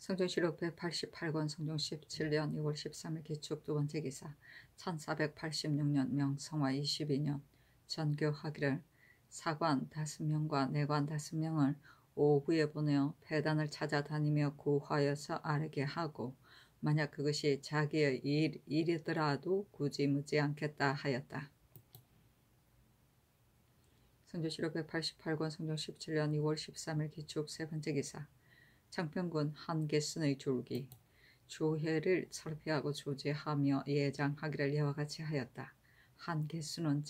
성종실록 188권 성종 17년 6월 13일 기축 두번째 기사 1486년 명성화 22년 전교하기를 사관 5명과 내관 5명을 오후에 보내어 폐단을 찾아다니며 구하여서 아뢰게 하고 만약 그것이 자기의 일이더라도 굳이 묻지 않겠다 하였다. 성종실록 188권 성종 17년 6월 13일 기축 세번째 기사 창평군 한계순의 줄기 조회를 설피하고 조제하며 예장하기를 이와 같이 하였다. 한계순은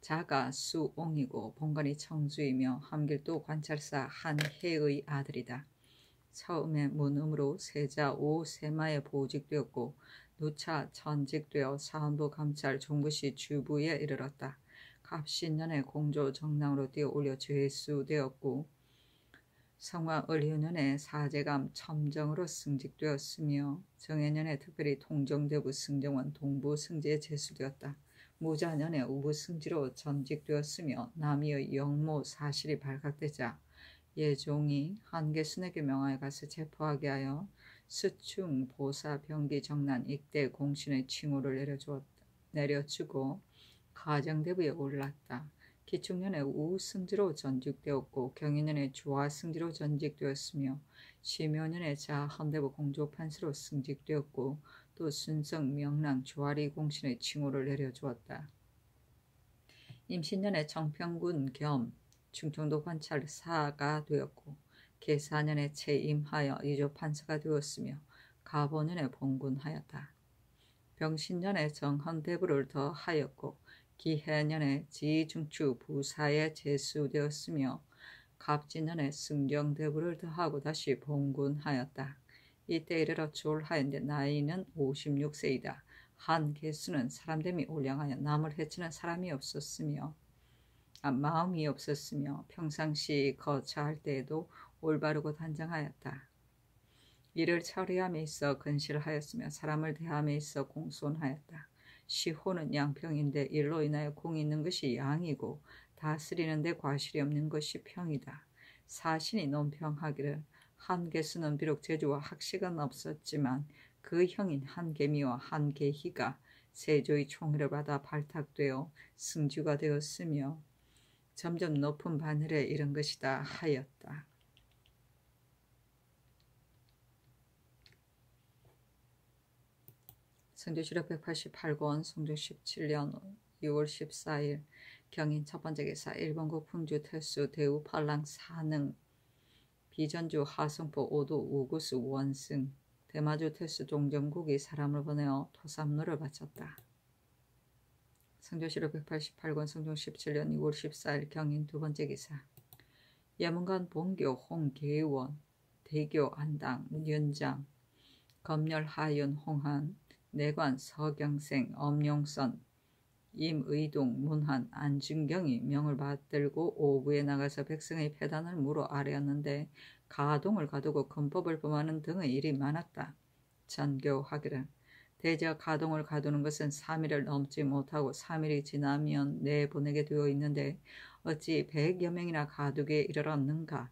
자가 수옹이고 본관이 청주이며 함길도 관찰사 한해의 아들이다. 처음에 문음으로 세자 오세마에 보직되었고 누차 전직되어 사헌부 감찰 종부시 주부에 이르렀다. 갑신년에 공조 정랑으로 뛰어올려 죄수되었고 성화 을유년에 사제감 첨정으로 승직되었으며 정해년에 특별히 통정대부 승정원 동부 승지에 제수되었다. 무자년에 우부 승지로 전직되었으며 남이의 영모 사실이 발각되자 예종이 한계순에게 명하여 가서 체포하게 하여 수충 보사 병기 정난 익대 공신의 칭호를 내려주고 가정대부에 올랐다. 기축년에 우승지로 전직되었고 경인년에 조화승지로 전직되었으며 시묘년에 자헌대부 공조판사로 승직되었고 또 순성 명랑 조아리 공신의 칭호를 내려주었다. 임신년에 청평군 겸 충청도 관찰사가 되었고 계사년에 채임하여 이조판사가 되었으며 가보년에 봉군하였다. 병신년에 정헌대부를 더하였고 기해년에 지중추 부사에 제수되었으며 갑진년에 승정대부를 더하고 다시 봉군하였다. 이때 이르러 졸하였는데 나이는 56세이다. 한계수는 사람됨이 올량하여 남을 해치는 마음이 없었으며 평상시 거처할 때에도 올바르고 단정하였다. 일을 처리함에 있어 근실하였으며 사람을 대함에 있어 공손하였다. 시호는 양평인데 일로 인하여 공이 있는 것이 양이고 다스리는데 과실이 없는 것이 평이다. 사신이 논평하기를 한계수는 비록 재주와 학식은 없었지만 그 형인 한계미와 한계희가 세조의 총애를 받아 발탁되어 승주가 되었으며 점점 높은 바늘에 이른 것이다 하였다. 성종실록 188권 성종 17년 6월 14일 경인 첫번째 기사 일본국 풍주 태수 대우 팔랑 사능 비전주 하성포 오도 우구수 원승 대마주 태수 종정국이 사람을 보내어 토삼루를 바쳤다. 성종실록 188권 성종 17년 6월 14일 경인 두번째 기사 예문관 본교 홍계원 대교 안당 윤장 검열 하윤 홍한 내관 서경생 엄용선 임의동 문한 안준경이 명을 받들고 오구에 나가서 백성의 폐단을 물어 아뢰었는데 가동을 가두고 금법을 범하는 등의 일이 많았다. 전교하기를 대저 가동을 가두는 것은 3일을 넘지 못하고 3일이 지나면 내보내게 되어 있는데 어찌 100여 명이나 가두기에 이르렀는가.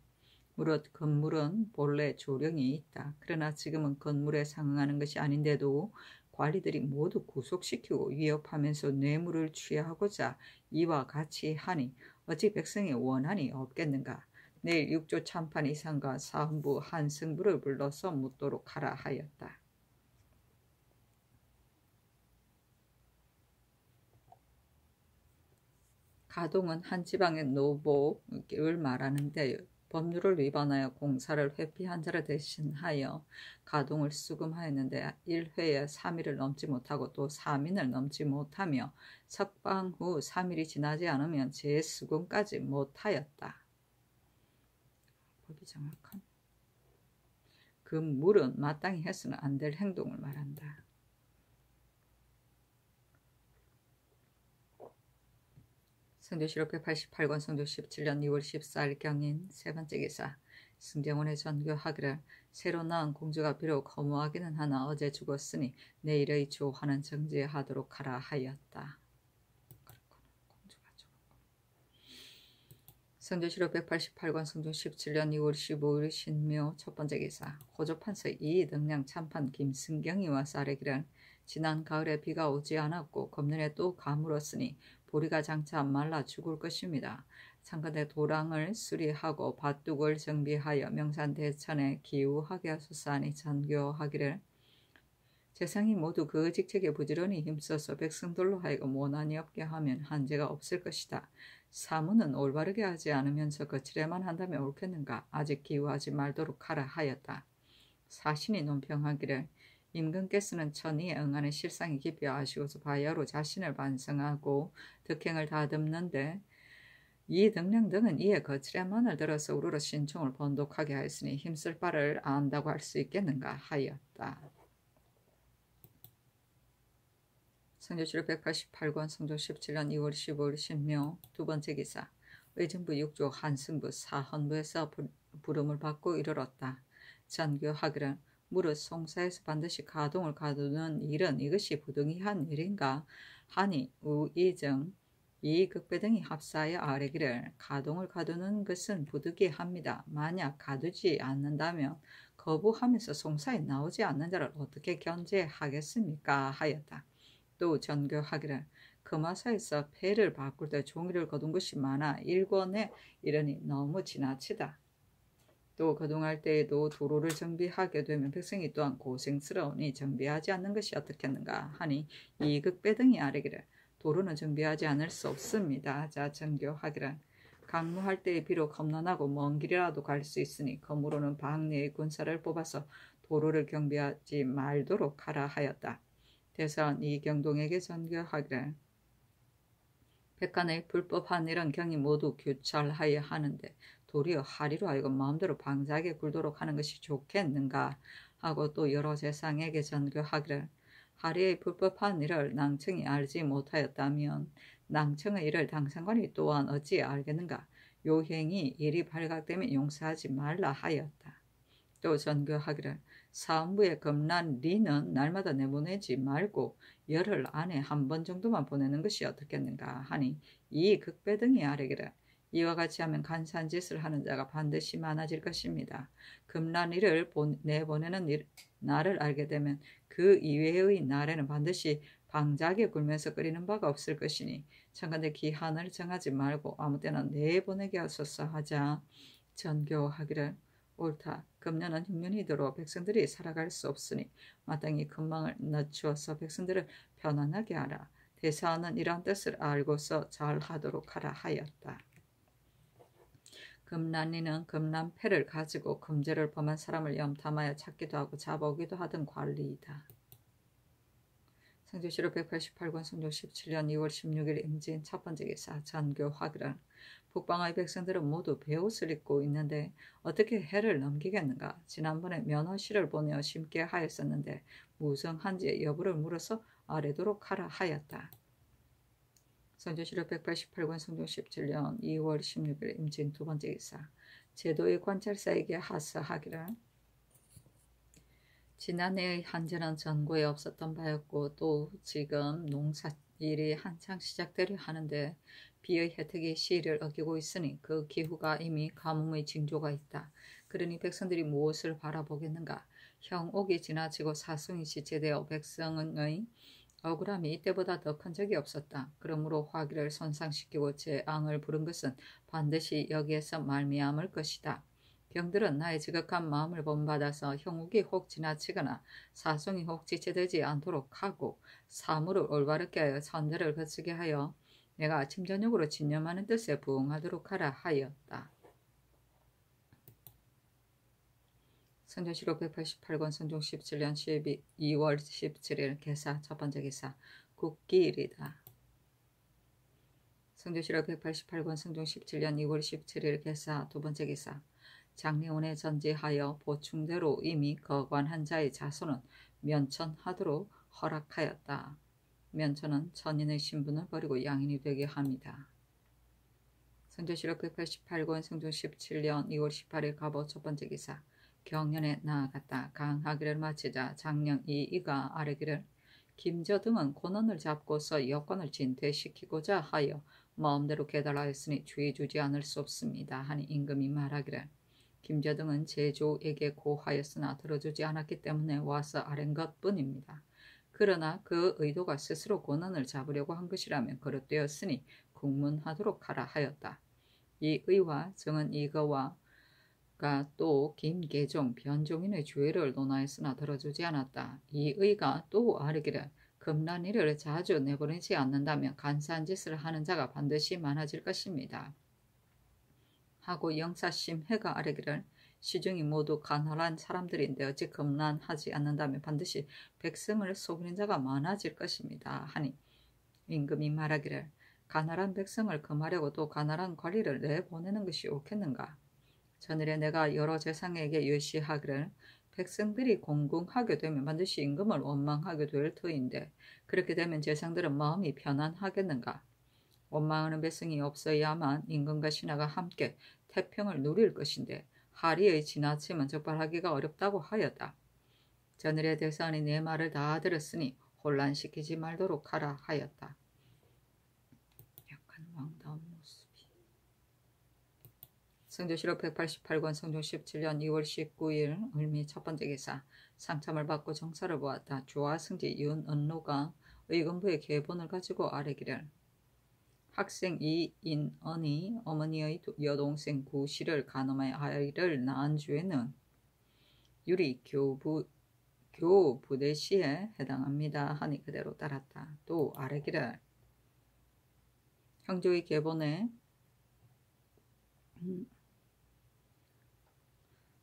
무릇 건물은 본래 조령이 있다. 그러나 지금은 건물에 상응하는 것이 아닌데도 관리들이 모두 구속시키고 위협하면서 뇌물을 취하고자 이와 같이 하니 어찌 백성의 원한이 없겠는가. 내일 6조 참판 이상과 사헌부 한승부를 불러서 묻도록 하라 하였다. 가동은 한 지방의 노복을 말하는데 법률을 위반하여 공사를 회피한 자를 대신하여 가동을 수금하였는데 1회에 3일을 넘지 못하고 또 3인을 넘지 못하며 석방 후 3일이 지나지 않으면 재수금까지 못하였다. 법이 정확한. 그 물은 마땅히 해서는 안 될 행동을 말한다. 성종실록 188권 성종 17년 2월 14일 경인 세번째 기사 승정원의 전교하기를 새로 낳은 공주가 비록 허무하기는 하나 어제 죽었으니 내일의 조화는 정지하도록 하라 하였다. 성조실록 188권 성종 17년 2월 15일 신묘 첫번째 기사. 호조판서 이등량 참판 김승경이와 쌀에기란 지난 가을에 비가 오지 않았고 검년에 또 가물었으니 보리가 장차 말라 죽을 것입니다. 창간대 도랑을 수리하고 밭둑을 정비하여 명산 대천에 기우하게 하소서 하니 전교하기를 세상이 모두 그 직책에 부지런히 힘써서 백성들로 하여금 원한이 없게 하면 한제가 없을 것이다. 사무는 올바르게 하지 않으면서 거칠에만 한다면 옳겠는가. 아직 기우하지 말도록 하라 하였다. 사신이 논평하기를 임금께서는 천의에 응하는 실상이 깊이 아시고서 바야로 자신을 반성하고 득행을 다듬는데 이 등량 등은 이에 거칠에만을 들어서 우러러 신총을 번독하게 하였으니 힘쓸 바를 안다고 할 수 있겠는가 하였다. 성조실록 188권 성종 17년 2월 15일 신묘 두번째 기사. 의정부 6조 한승부 사헌부에서 부름을 받고 이르렀다. 전교하기를 무릇 송사에서 반드시 가동을 가두는 일은 이것이 부득이한 일인가 하니 우이정 이극배 등이 합사하여 아뢰기를 가동을 가두는 것은 부득이합니다. 만약 가두지 않는다면 거부하면서 송사에 나오지 않는 자를 어떻게 견제하겠습니까 하였다. 또 전교하기를 금화사에서 패를 바꿀 때 종이를 거둔 것이 많아 일권에 이르니 너무 지나치다. 또 거동할 때에도 도로를 정비하게 되면 백성이 또한 고생스러우니 정비하지 않는 것이 어떻겠는가 하니 이극배 등이 아뢰기를 도로는 정비하지 않을 수 없습니다. 자 전교하기를 강무할 때에 비록 험난하고 먼 길이라도 갈 수 있으니 검으로는 방내의 군사를 뽑아서 도로를 경비하지 말도록 하라 하였다. 대사원 이경동에게 전교하기를 백간의 불법한 일은 경이 모두 규찰하여 하는데 도리어 하리로 하여금 마음대로 방자하게 굴도록 하는 것이 좋겠는가 하고 또 여러 재상에게 전교하기를 하리의 불법한 일을 낭청이 알지 못하였다면 낭청의 일을 당상관이 또한 어찌 알겠는가. 요행이 일이 발각되면 용서하지 말라 하였다. 또 전교하기를 사헌부의 검란 리는 날마다 내보내지 말고 열흘 안에 한 번 정도만 보내는 것이 어떻겠는가 하니 이 극배 등이 아뢰기를 이와 같이 하면 간사한 짓을 하는 자가 반드시 많아질 것입니다. 금란일을 내보내는 날을 알게 되면 그 이외의 날에는 반드시 방자하게 굴면서 끓이는 바가 없을 것이니 청간대 기한을 정하지 말고 아무 때나 내보내게 하소서 하자 전교하기를 옳다. 금년은 흉년이 들어 백성들이 살아갈 수 없으니 마땅히 금망을 늦추어서 백성들을 편안하게 하라. 대사원은 이러한 뜻을 알고서 잘 하도록 하라 하였다. 금란리는 금란패를 가지고 금죄를 범한 사람을 염탐하여 찾기도 하고 잡아오기도 하던 관리이다. 성조실록 188권 성종 17년 2월 16일 임진 첫번째 기사. 전교하기를 북방의 백성들은 모두 베옷을 입고 있는데 어떻게 해를 넘기겠는가. 지난번에 면허실을 보내어 심게 하였었는데 무성한지 여부를 물어서 아뢰도록 하라 하였다. 성조실록 188권 성종 17년 2월 16일 임진 두번째 기사. 제도의 관찰사에게 하사하기를 지난해의 한전은 전고에 없었던 바였고 또 지금 농사일이 한창 시작되려 하는데 비의 혜택이 시일을 어기고 있으니 그 기후가 이미 가뭄의 징조가 있다. 그러니 백성들이 무엇을 바라보겠는가. 형옥이 지나치고 사승이 지체되어 백성의 억울함이 이때보다 더 큰 적이 없었다. 그러므로 화기를 손상시키고 재앙을 부른 것은 반드시 여기에서 말미암을 것이다. 병들은 나의 지극한 마음을 본받아서 형욱이 혹 지나치거나 사송이 혹 지체되지 않도록 하고 사물을 올바르게 하여 선대를 거치게 하여 내가 아침 저녁으로 진념하는 뜻에 부응하도록 하라 하였다. 성조실록 188권 성종 17년 2월 17일 개사 첫번째 기사. 국기일이다. 성조실록 188권 성종 17년 2월 17일 개사 두번째 기사. 장례원에 전제하여 보충대로 이미 거관한 자의 자손은 면천하도록 허락하였다. 면천은 천인의 신분을 버리고 양인이 되게 합니다. 성조실록 188권 성종 17년 2월 18일 갑오 첫번째 기사. 경연에 나아갔다. 강하기를 마치자 장령 이이가 아뢰기를 김저 등은 권원을 잡고서 여권을 진퇴시키고자 하여 마음대로 계달하였으니 주의 주지 않을 수 없습니다. 하니 임금이 말하기를 김저등은 제조에게 고하였으나 들어주지 않았기 때문에 와서 아랜 것뿐입니다. 그러나 그 의도가 스스로 권한을 잡으려고 한 것이라면 그릇되었으니 국문하도록 하라 하였다. 이 의와 정은 이거와 또 김계종 변종인의 주의를 논하였으나 들어주지 않았다. 이 의가 또 아뢰기를 금란일을 자주 내보내지 않는다면 간사한 짓을 하는 자가 반드시 많아질 것입니다. 하고 영사심해가 아뢰기를 시중이 모두 가난한 사람들인데 어찌 금란하지 않는다면 반드시 백성을 속이는 자가 많아질 것입니다. 하니 임금이 말하기를 가난한 백성을 금하려고 또 가난한 관리를 내보내는 것이 옳겠는가? 전일에 내가 여러 재상에게 유시하기를 백성들이 공공하게 되면 반드시 임금을 원망하게 될 터인데 그렇게 되면 재상들은 마음이 편안하겠는가? 원망하는 백성이 없어야만 임금과 신하가 함께 태평을 누릴 것인데 하리의 지나침은 적발하기가 어렵다고 하였다. 전일의 대사원이 내 말을 다 들었으니 혼란시키지 말도록 하라 하였다. 약간 왕다운 모습이. 성조실록 188권 성종 17년 2월 19일 을미 첫 번째 기사. 상참을 받고 정사를 보았다. 주와 승지 윤언로가 의금부의 계본을 가지고 아뢰기를 학생 이인언이 어머니의 여동생 구시를 간음하여 아이를 낳은 주에는 유리 교부대시에 해당합니다. 하니 그대로 따랐다. 또 아뢰기를 형조의 계본에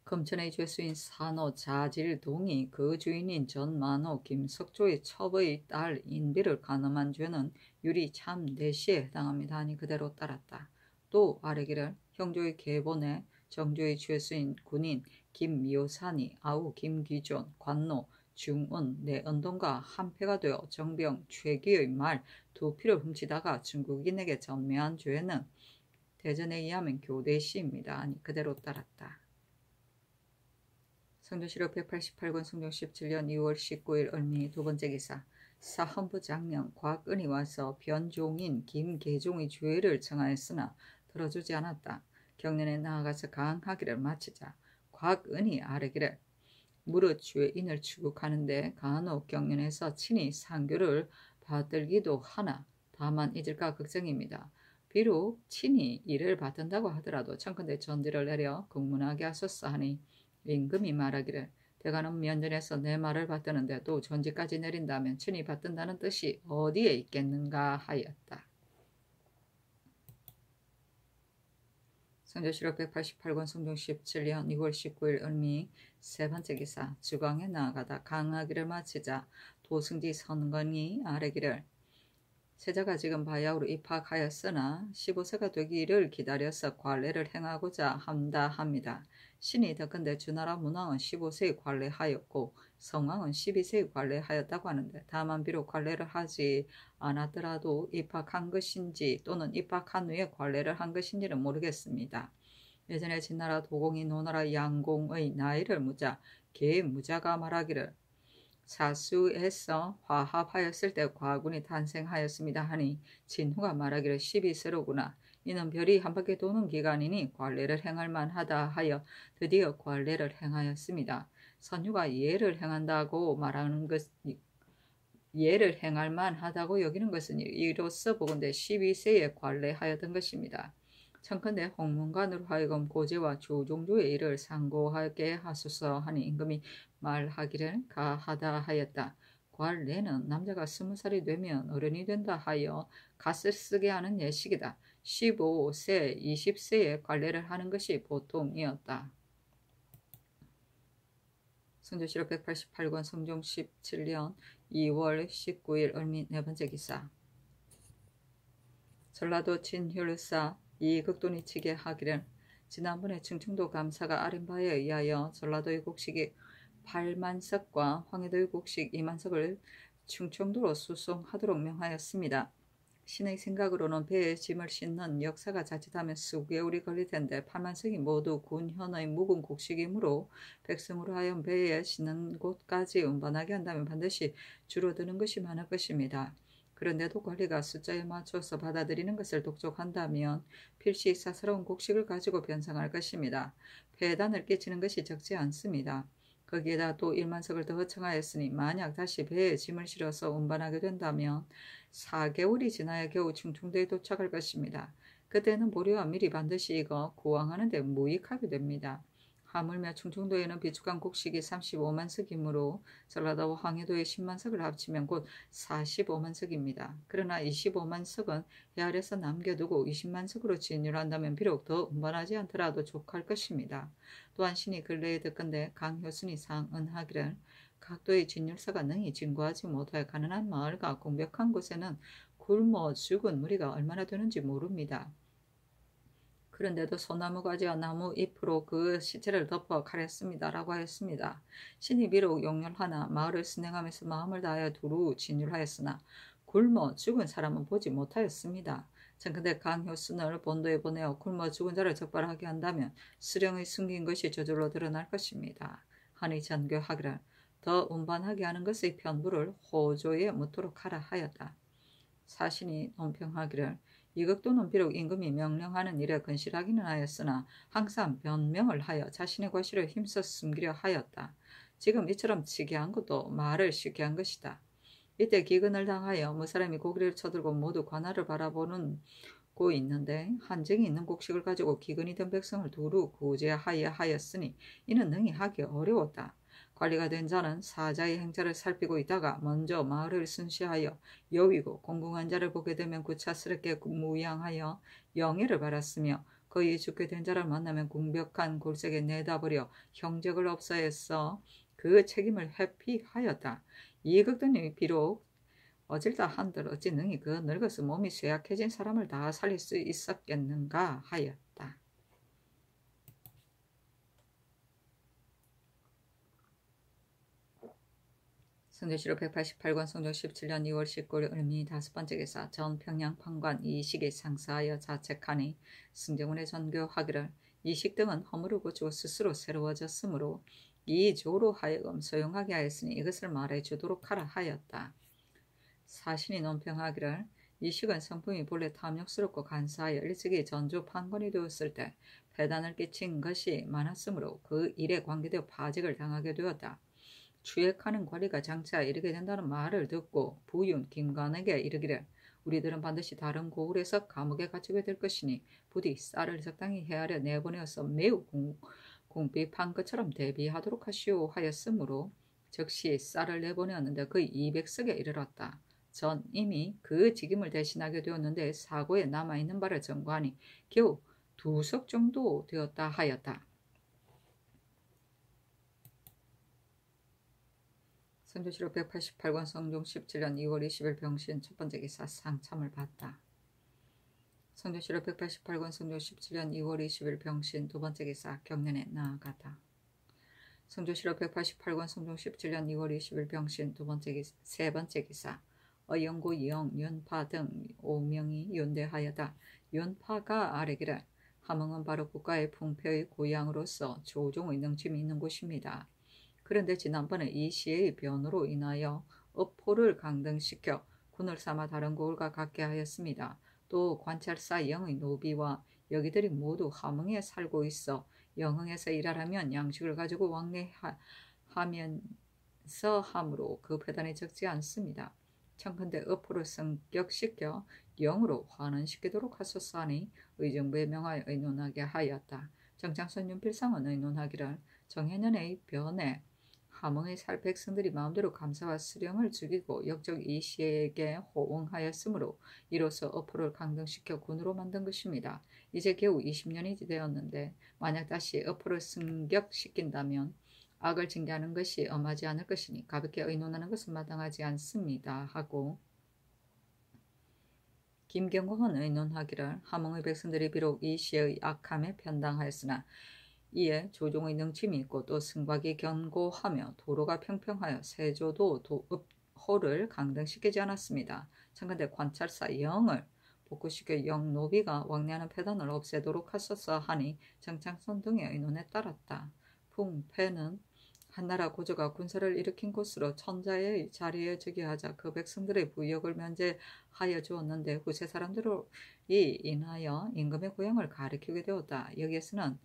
금천의 죄수인 산호 자질동이 그 주인인 전만호 김석조의 첩의 딸 인비를 간음한 죄는 유리 참내시에 해당합니다. 하니 그대로 따랐다. 또 아뢰기를 형조의 계본에 정조의 죄수인 군인 김미호산이 아우 김기존 관노 중은 내은동과 한패가 되어 정병 최기의 말 두 피를 훔치다가 중국인에게 전매한 죄는 대전에 의하면 교대시입니다. 아니 그대로 따랐다. 성조실록 188권 성종 17년 2월 19일 을미 두 번째 기사. 사헌부 장령 곽은이 와서 변종인 김계종의 죄를 청하였으나 들어주지 않았다. 경련에 나아가서 강하기를 마치자 곽은이 아뢰기를 무릇 죄인을 추국하는데 간혹 경련에서 친히 상교를 받들기도 하나 다만 잊을까 걱정입니다. 비록 친히 이를 받든다고 하더라도 청컨대 전지를 내려 국문하게 하소서 하니 임금이 말하기를 대가는 면전에서 내 말을 받드는데 또 전지까지 내린다면 친히 받든다는 뜻이 어디에 있겠는가 하였다. 성조실록 188권 성종 17년 2월 19일 을미 세 번째 기사. 주광에 나아가다 강하기를 마치자 도승지 선건이 아뢰기를 세자가 지금 바야흐로 입학하였으나 15세가 되기를 기다려서 관례를 행하고자 한다 합니다. 신이 더건대 주나라 문왕은 15세에 관례하였고 성왕은 12세에 관례하였다고 하는데 다만 비록 관례를 하지 않았더라도 입학한 것인지 또는 입학한 후에 관례를 한 것인지는 모르겠습니다. 예전에 진나라 도공이 노나라 양공의 나이를 묻자 계무자가 말하기를 사수에서 화합하였을 때 과군이 탄생하였습니다 하니 진후가 말하기를 12세로구나. 이는 별이 한 바퀴 도는 기간이니 관례를 행할 만하다 하여 드디어 관례를 행하였습니다. 선유가 예를 행한다고 말하는 것, 예를 행할 만하다고 여기는 것은 이로써 보건대 12세에 관례하였던 것입니다. 청컨대 홍문관으로 하여금 고제와 조종조의 일을 상고하게 하소서 하니 임금이 말하기를 가하다 하였다. 관례는 남자가 20살이 되면 어른이 된다 하여 갓을 쓰게 하는 예식이다. 15세, 20세에 관례를 하는 것이 보통이었다. 성조실록 188권 성종 17년 2월 19일 을미 네 번째 기사. 전라도 진효르사 이극돈이 치게 하기를 지난번에 충청도 감사가 아린 바에 의하여 전라도의 곡식이 8만석과 황해도의 곡식 2만석을 충청도로 수송하도록 명하였습니다. 신의 생각으로는 배에 짐을 싣는 역사가 자칫하면 수개월이 걸릴 텐데 8만석이 모두 군현의 묵은 곡식이므로 백성으로 하여금 배에 싣는 곳까지 운반하게 한다면 반드시 줄어드는 것이 많을 것입니다. 그런데도 관리가 숫자에 맞춰서 받아들이는 것을 독촉한다면 필시 사사로운 곡식을 가지고 변상할 것입니다. 폐단을 끼치는 것이 적지 않습니다. 거기에다 또 1만석을 더 허청하였으니 만약 다시 배에 짐을 실어서 운반하게 된다면 4개월이 지나야 겨우 충청도에 도착할 것입니다. 그때는 보리와 밀이 반드시 익어 구황하는 데 무익하게 됩니다. 하물며 충청도에는 비축한 곡식이 35만석이므로 전라도와 황해도의 10만석을 합치면 곧 45만석입니다. 그러나 25만석은 해아래서 남겨두고 20만석으로 진열한다면 비록 더 운반하지 않더라도 족할 것입니다. 또한 신이 근래에 듣건대 강효순이 상언하기를 각도의 진열사가 능히 진구하지 못하여 가난한 마을과 공백한 곳에는 굶어 죽은 무리가 얼마나 되는지 모릅니다. 그런데도 소나무 가지와 나무 잎으로 그 시체를 덮어 가렸습니다. 라고 하였습니다. 신이 비록 용렬하나 마을을 순행하면서 마음을 다하여 두루 진율하였으나 굶어 죽은 사람은 보지 못하였습니다. 청컨대 강효순을 본도에 보내어 굶어 죽은 자를 적발하게 한다면 수령의 숨긴 것이 저절로 드러날 것입니다. 하니 전교하기를 더 운반하게 하는 것의 편부를 호조에 묻도록 하라 하였다. 사신이 논평하기를 이극도는 비록 임금이 명령하는 일에 건실하기는 하였으나 항상 변명을 하여 자신의 과실을 힘써 숨기려 하였다. 지금 이처럼 치기한 것도 말을 쉽게 한 것이다. 이때 기근을 당하여 무사람이 고기를 쳐들고 모두 관할을 바라보는 고 있는데 한정이 있는 곡식을 가지고 기근이 든 백성을 두루 구제하여 하였으니 이는 능히 하기 어려웠다. 관리가 된 자는 사자의 행차를 살피고 있다가 먼저 마을을 순시하여 여위고 공공한 자를 보게 되면 구차스럽게 무양하여 영예를 바랐으며 거의 죽게 된 자를 만나면 궁벽한 골색에 내다버려 형적을 없어했어 그 책임을 회피하였다. 이 극단이 비록 어질다 한들 어찌 능히 그 늙어서 몸이 쇠약해진 사람을 다 살릴 수 있었겠는가 하였다. 성조실록 188권 성조 17년 2월 19일 을미 5번째 기사 전평양 판관 이식에 상사하여 자책하니 승정원의 전교하기를 이식 등은 허물을 고치고 스스로 새로워졌으므로 이 조로 하여금 소용하게 하였으니 이것을 말해주도록 하라 하였다. 사신이 논평하기를 이식은 성품이 본래 탐욕스럽고 간사하여 일찍이 전조 판관이 되었을 때 배단을 끼친 것이 많았으므로 그 일에 관계되어 파직을 당하게 되었다. 추액하는 관리가 장차 이르게 된다는 말을 듣고 부윤 김관에게 이르기를 우리들은 반드시 다른 고을에서 감옥에 갇히게 될 것이니 부디 쌀을 적당히 헤아려 내보내어서 매우 공핍한 것처럼 대비하도록 하시오 하였으므로 즉시 쌀을 내보내었는데 거의 200석에 이르렀다. 전 이미 그 직임을 대신하게 되었는데 사고에 남아있는 바를 점거하니 겨우 2석 정도 되었다 하였다. 성조실록 188권 성종 17년 2월 20일 병신 첫번째 기사 상참을 받다. 성조실록 188권 성종 17년 2월 20일 병신 두번째 기사 경련에 나아가다. 성조실록 188권 성종 17년 2월 20일 병신 세번째 기사 어영고 영, 윤파 등 5명이 연대하여다. 윤파가 아뢰기를 함흥은 바로 국가의 풍패의 고향으로서 조종의 능침이 있는 곳입니다. 그런데 지난번에 이 시의 변호로 인하여 업포를 강등시켜 군을 삼아 다른 고을과 같게 하였습니다. 또 관찰사 영의 노비와 여기들이 모두 함흥에 살고 있어 영흥에서 일하려면 양식을 가지고 왕래하면서 함으로 그 배단이 적지 않습니다. 청컨대 업포를 승격시켜 영으로 환원시키도록 하소서 하니 의정부에 명하여 의논하게 하였다. 정창선 윤필상은 의논하기를 정해년의 변에 함흥에 살 백성들이 마음대로 감사와 수령을 죽이고 역적 이시에게 호응하였으므로 이로써 어포를 강등시켜 군으로 만든 것입니다. 이제 겨우 20년이 되었는데 만약 다시 어포를 승격시킨다면 악을 징계하는 것이 엄하지 않을 것이니 가볍게 의논하는 것은 마땅하지 않습니다. 하고 김경광은 의논하기를 함흥의 백성들이 비록 이시의 악함에 편당하였으나 이에 조종의 능침이 있고 또 승박이 견고하며 도로가 평평하여 세조도 호를 강등시키지 않았습니다. 청컨대 관찰사 영을 복구시켜 영노비가 왕래하는 폐단을 없애도록 하소서 하니 정창선 등의 의논에 따랐다. 풍패는 한나라 고조가 군사를 일으킨 곳으로 천자의 자리에 즉위하자 그 백성들의 부역을 면제하여 주었는데 후세 사람들로 인하여 임금의 고향을 가리키게 되었다. 여기에서는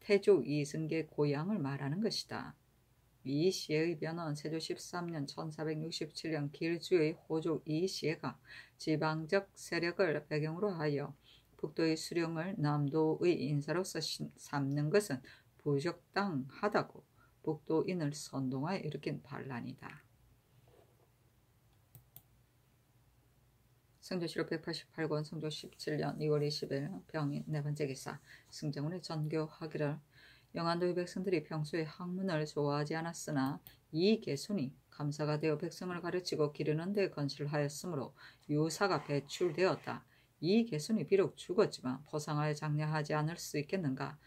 태조 이승계 고향을 말하는 것이다. 이 시의 변은 세조 13년 1467년 길주의 호조 이 시가 지방적 세력을 배경으로 하여 북도의 수령을 남도의 인사로서 삼는 것은 부적당하다고 북도인을 선동하여 일으킨 반란이다. 성조실록 188권 성조 17년 2월 20일 병인 네 번째 기사 승정원의 전교하기를 영안도의 백성들이 평소에 학문을 좋아하지 않았으나 이 개손이 감사가 되어 백성을 가르치고 기르는 데 건실하였으므로 유사가 배출되었다. 이 개손이 비록 죽었지만 포상하여 장려하지 않을 수 있겠는가?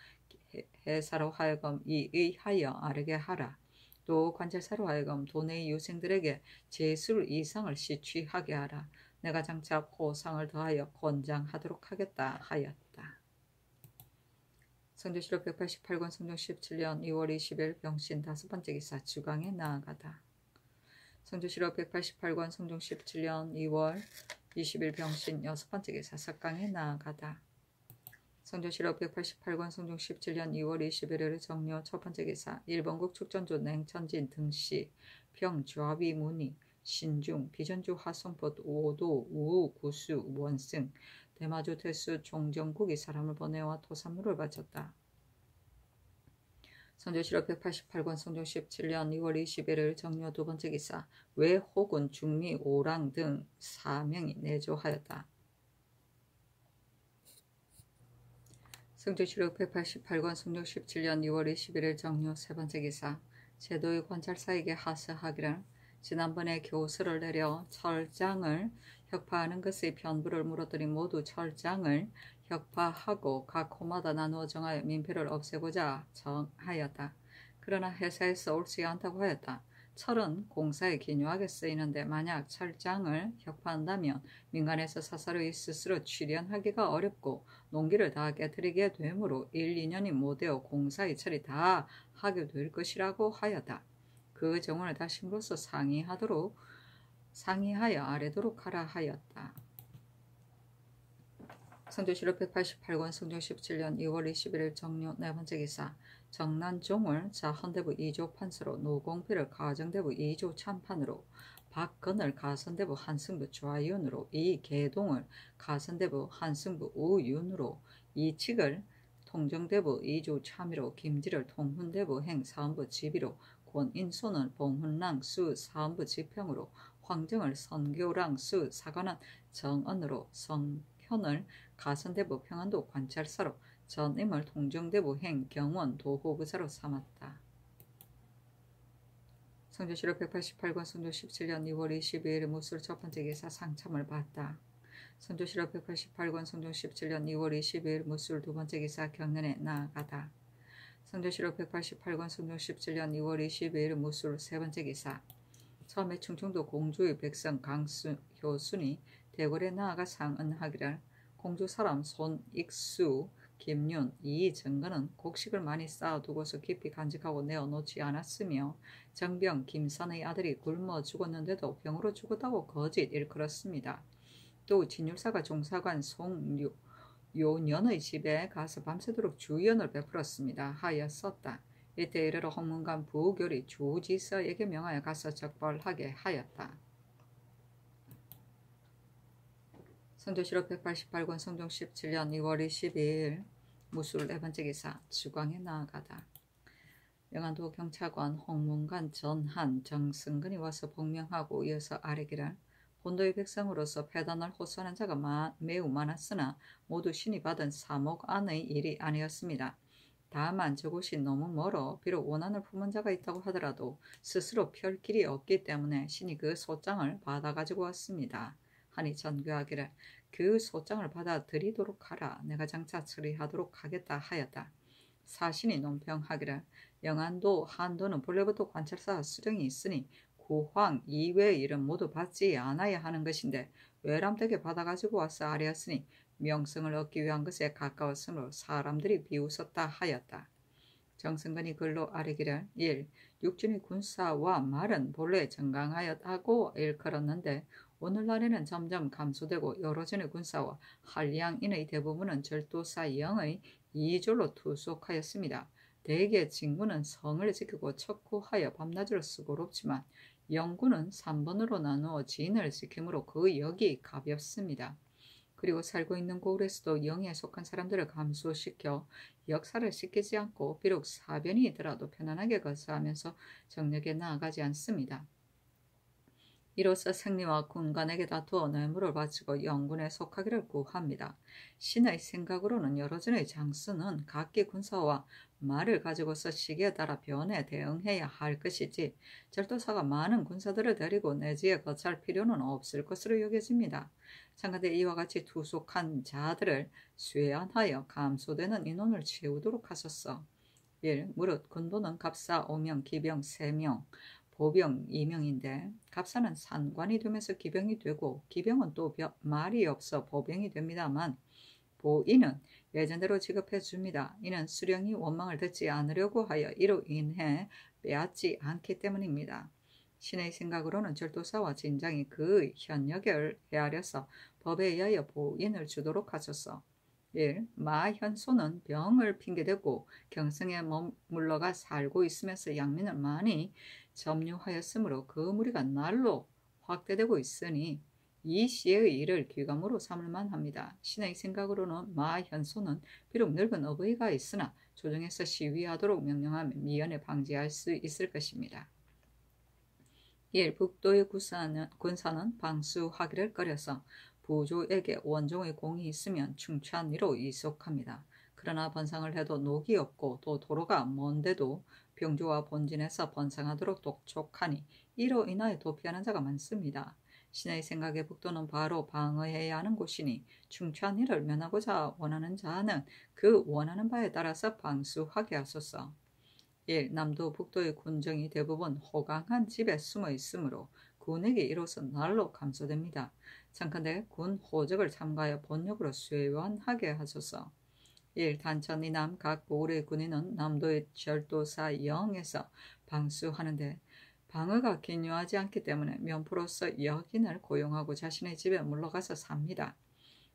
해사로 하여금 이의하여 아르게 하라. 또 관찰사로 하여금 도내의 유생들에게 제술 이상을 시취하게 하라. 내가 장차 포상을 더하여 권장하도록 하겠다 하였다. 성조실록 188권 성종 17년 2월 20일 병신 다섯 번째 기사 주강에 나아가다. 성조실록 188권 성종 17년 2월 20일 병신 여섯 번째 기사 석강에 나아가다. 성조실록 188권 성종 17년 2월 21일 정묘 첫 번째 기사 일본국 축전조 냉천진 등씨 평좌비 문의 신중 비전주 화성포 오도 우우 구수 원승 대마주 태수 종정국이 사람을 보내와 토산물을 바쳤다. 성조실록 188권 성종 17년 2월 21일 정묘 두 번째 기사 외 혹은 중리 오랑 등 4명이 내조하였다. 성조실록 188권 성종 17년 2월 21일 정묘 세 번째 기사 제도의 관찰사에게 하사하기를 지난번에 교수를 내려 철장을 혁파하는 것의 편부를 물었더니 모두 철장을 혁파하고 각 호마다 나누어 정하여 민폐를 없애고자 정하였다. 그러나 회사에서 옳지 않다고 하였다. 철은 공사에 기묘하게 쓰이는데 만약 철장을 혁파한다면 민간에서 사사로이 스스로 출연하기가 어렵고 농기를 다 깨뜨리게 되므로 1, 2년이 못되어 공사의 철이 다 하게 될 것이라고 하였다. 그 정원을 다심으로써 상의하여 아래도록 하라 하였다. 성조실록 188권 성종 17년 2월 21일 정묘 네 번째 기사 정난종을 자헌대부 2조 판서로 노공필을 가정대부 2조 참판으로 박건을 가선대부 한승부 좌윤으로 이계동을 가선대부 한승부 우윤으로 이칙을 통정대부 2조 참의로 김지를 통훈대부 행사헌부 지비로 권인손을 봉훈랑 수 사헌부 지평으로 황정을 선교랑 수 사관원 정언으로 성현을 가선대부 평안도 관찰사로 전임을 통정대부 행경원 도호부사로 삼았다. 성조실록 188권 성종 17년 2월 22일 무술 첫 번째 기사 상참을 받다. 성조실록 188권 성종 17년 2월 22일 무술 두 번째 기사 경연에 나아가다. 성조실록 188권 성종 17년 2월 22일 무술 세 번째 기사 처음에 충청도 공주의 백성 강효순이 대궐에 나아가 상언하기를 공주 사람 손익수, 김윤, 이정근은 곡식을 많이 쌓아두고서 깊이 간직하고 내어놓지 않았으며 정병 김산의 아들이 굶어 죽었는데도 병으로 죽었다고 거짓 일컬었습니다. 또 진율사가 종사관 송요년의 집에 가서 밤새도록 주연을 베풀었습니다. 하였었다. 이때 이르러 홍문관 부교리 주지서에게 명하여 가서 적벌하게 하였다. 성조실록 188권 성종 17년 2월 22일 무술 네 번째 기사 주광에 나아가다. 영안도 경찰관 홍문관 전한 정승근이 와서 복명하고 이어서 아뢰기를 본도의 백성으로서 패단을 호소하는 자가 매우 많았으나 모두 신이 받은 사목 안의 일이 아니었습니다. 다만 저곳이 너무 멀어 비록 원한을 품은 자가 있다고 하더라도 스스로 펼 길이 없기 때문에 신이 그 소장을 받아 가지고 왔습니다. 하니 전교하기를 그 소장을 받아들이도록 하라. 내가 장차 처리하도록 하겠다 하였다. 사신이 논평하기를 영안도 한도는 본래부터 관찰사 수령이 있으니 구황 이외의 일은 모두 받지 않아야 하는 것인데 외람되게 받아가지고 와서 아뢰었으니 명성을 얻기 위한 것에 가까웠으므로 사람들이 비웃었다 하였다. 정승근이 글로 아뢰기를 1. 육진의 군사와 말은 본래 정강하였다고 일컬었는데 오늘날에는 점점 감소되고 여러 진의 군사와 한량인의 대부분은 절도사 영의 이졸로 투속하였습니다. 대개 진군은 성을 지키고 척후하여 밤낮으로 수고롭지만 영군은 3번으로 나누어 진을 지키므로 그 역이 가볍습니다. 그리고 살고 있는 고을에서도 영에 속한 사람들을 감소시켜 역사를 시키지 않고 비록 사변이더라도 편안하게 거주하면서 정력에 나아가지 않습니다. 이로써 승리와 군관에게 다투어 뇌물을 바치고 영군에 속하기를 구합니다. 신의 생각으로는 여러 전의 장수는 각기 군사와 말을 가지고서 시기에 따라 변에 대응해야 할 것이지 절도사가 많은 군사들을 데리고 내지에 거처할 필요는 없을 것으로 여겨집니다. 참가대 이와 같이 투속한 자들을 쇠안하여 감소되는 인원을 채우도록 하소서. 1. 무릇 군도는 갑사 5명, 기병 3명, 보병 2명인데 갑사는 산관이 되면서 기병이 되고 기병은 또 말이 없어 보병이 됩니다만 보인은 예전대로 지급해 줍니다. 이는 수령이 원망을 듣지 않으려고 하여 이로 인해 빼앗지 않기 때문입니다. 신의 생각으로는 절도사와 진장이 그 현역을 헤아려서 법에 의하여 보인을 주도록 하소서. 1. 마현소는 병을 핑계대고 경성에 머물러가 살고 있으면서 양민을 많이 점유하였으므로 그 무리가 날로 확대되고 있으니 이 시의 일을 귀감으로 삼을만 합니다. 신의 생각으로는 마현소는 비록 늙은 어부이가 있으나 조정에서 시위하도록 명령하면 미연에 방지할 수 있을 것입니다. 1. 북도의 군사는 방수하기를 꺼려서 부조에게 원종의 공이 있으면 충찬리로 이속합니다. 그러나 번상을 해도 녹이 없고 또 도로가 먼데도 병조와 본진에서 번상하도록 독촉하니 이로 인하여 도피하는 자가 많습니다. 신의 생각에 북도는 바로 방어해야 하는 곳이니 충찬리를 면하고자 원하는 자는 그 원하는 바에 따라서 방수하게 하소서. 1. 남도 북도의 군정이 대부분 호강한 집에 숨어 있으므로 군에게 이로써 날로 감소됩니다. 참컨대 군 호적을 참가하여 본역으로 쇠원하게 하소서. 1. 단천 이남 각 고을의 군인은 남도의 절도사 영에서 방수하는데 방어가 기묘하지 않기 때문에 면포로서 여인을 고용하고 자신의 집에 물러가서 삽니다.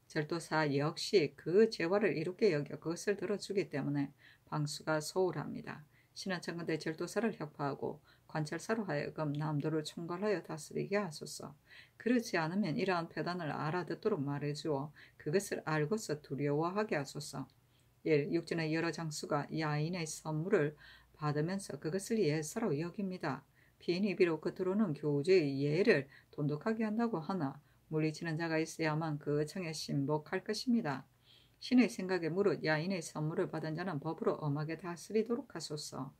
절도사 역시 그 재화를 이롭게 여겨 그것을 들어주기 때문에 방수가 소홀합니다. 신은 청근대 절도사를 혁파하고 관찰사로 하여금 남도를 총괄하여 다스리게 하소서. 그렇지 않으면 이러한 패단을 알아듣도록 말해주어 그것을 알고서 두려워하게 하소서. 1. 육진의 여러 장수가 야인의 선물을 받으면서 그것을 예사로 여깁니다. 피인이 비록 겉으로는 교주의 예를 돈독하게 한다고 하나 물리치는 자가 있어야만 그 청에 신복할 것입니다. 신의 생각에 무릇 야인의 선물을 받은 자는 법으로 엄하게 다스리도록 하소서.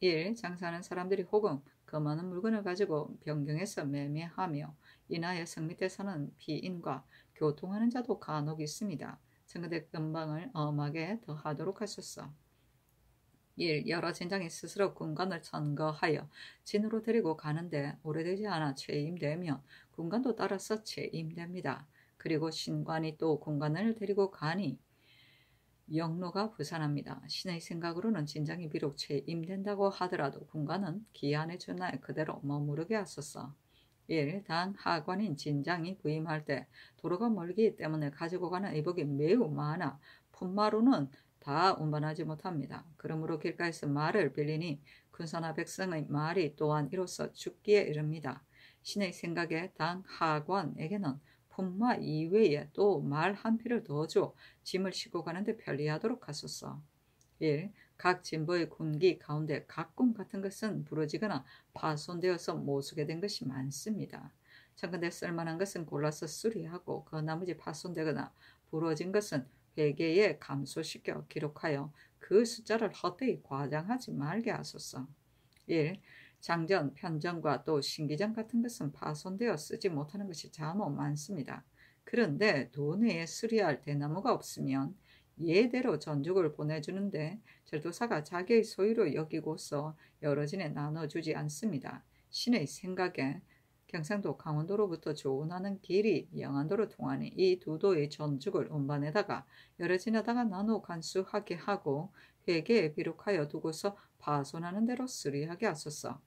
1. 장사하는 사람들이 혹은 그 많은 물건을 가지고 변경해서 매매하며 인하여 성 밑에 사는 피인과 교통하는 자도 간혹 있습니다. 청근대 금방을 엄하게 더하도록 하소서. 1. 여러 진장이 스스로 군관을 천거하여 진으로 데리고 가는데 오래되지 않아 채임되면 군관도 따라서 채임됩니다. 그리고 신관이 또 군관을 데리고 가니 영로가 부산합니다. 신의 생각으로는 진장이 비록 채임된다고 하더라도 군관은 기한에 준하여 그대로 머무르게 하소서. 1. 단 하관인 진장이 부임할 때 도로가 멀기 때문에 가지고 가는 의복이 매우 많아 품마로는 다 운반하지 못합니다. 그러므로 길가에서 말을 빌리니 군사나 백성의 말이 또한 이로써 죽기에 이릅니다. 신의 생각에 단 하관에게는 품마 이외에 또 말 한 피를 더 줘 짐을 싣고 가는데 편리하도록 하소서. 1. 각 진보의 군기 가운데 각군 같은 것은 부러지거나 파손되어서 모수게 된 것이 많습니다. 참건대 쓸만한 것은 골라서 수리하고 그 나머지 파손되거나 부러진 것은 회계에 감소시켜 기록하여 그 숫자를 헛되이 과장하지 말게 하소서. 1. 장전, 편전과 또 신기전 같은 것은 파손되어 쓰지 못하는 것이 자모 많습니다. 그런데 도내에 수리할 대나무가 없으면 예대로 전죽을 보내주는데 절도사가 자기의 소유로 여기고서 여러 진에 나눠주지 않습니다. 신의 생각에 경상도 강원도로부터 조운하는 길이 영안도로 통하니 이 두 도의 전죽을 운반에다가 여러 진에다가 나눠 간수하게 하고 회계에 비록하여 두고서 파손하는 대로 수리하게 하소서.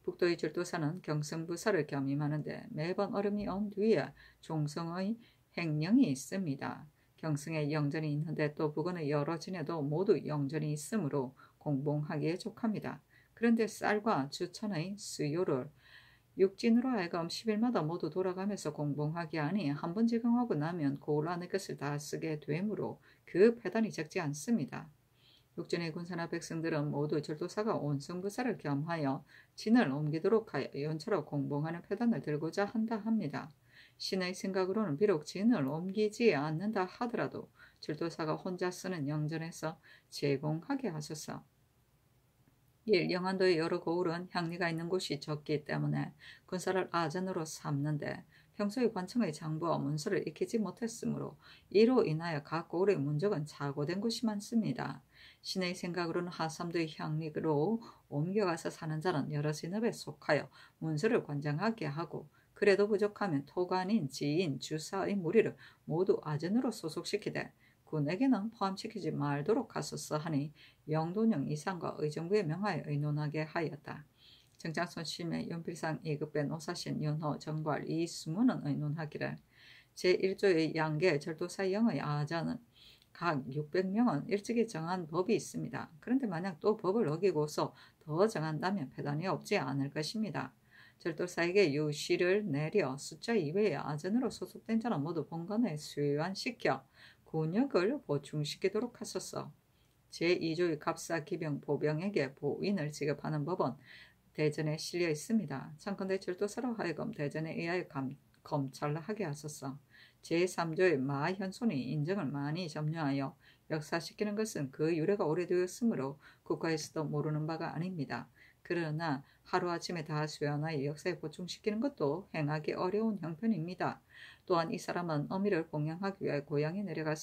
북도의 절도사는 경성부사를 겸임하는데 매번 얼음이 온 뒤에 종성의 행령이 있습니다. 경성에 영전이 있는데 또 북원의 여러 진에도 모두 영전이 있으므로 공봉하기에 족합니다. 그런데 쌀과 주천의 수요를 육진으로 하여금 10일마다 모두 돌아가면서 공봉하게 하니 한 번 제공하고 나면 고을 안의 것을 다 쓰게 되므로 그 패단이 적지 않습니다. 육진의 군사나 백성들은 모두 절도사가 온성부사를 겸하여 진을 옮기도록 하여 연초로 공봉하는 패단을 들고자 한다 합니다. 신의 생각으로는 비록 진을 옮기지 않는다 하더라도 절도사가 혼자 쓰는 영전에서 제공하게 하소서. 영안도의 여러 고을은 향리가 있는 곳이 적기 때문에 군사를 아전으로 삼는데 평소에 관청의 장부와 문서를 익히지 못했으므로 이로 인하여 각 고을의 문적은 착오된 곳이 많습니다. 신의 생각으로는 하삼도의 향리로 옮겨가서 사는 자는 여러 진업에 속하여 문서를 관장하게 하고 그래도 부족하면 토관인, 지인, 주사의 무리를 모두 아전으로 소속시키되 군에게는 포함시키지 말도록 하소서 하니 영돈영 이상과 의정부에 명하여 의논하게 하였다. 정장손 심의 연필상 2급배 노사신 연호 정괄 이수문은 의논하기를 제1조의 양계 절도사 영의 아자는 각 600명은 일찍이 정한 법이 있습니다. 그런데 만약 또 법을 어기고서 더 정한다면 배단이 없지 않을 것입니다. 절도사에게 유시를 내려 숫자 이외의 아전으로 소속된 자는 모두 본관에 수요안시켜 군역을 보충시키도록 하소서. 제2조의 갑사 기병 보병에게 보인을 지급하는 법은 대전에 실려 있습니다. 참건대 절도사로 하여금 대전에 의하여 검찰하게 하소서. 제3조의 마현손이 인정을 많이 점유하여 역사시키는 것은 그 유래가 오래되었으므로 국가에서도 모르는 바가 아닙니다. 그러나 하루아침에 다 수연하여 역사에 보충시키는 것도 행하기 어려운 형편입니다. 또한 이 사람은 어미를 봉양하기 위해 고향에 내려가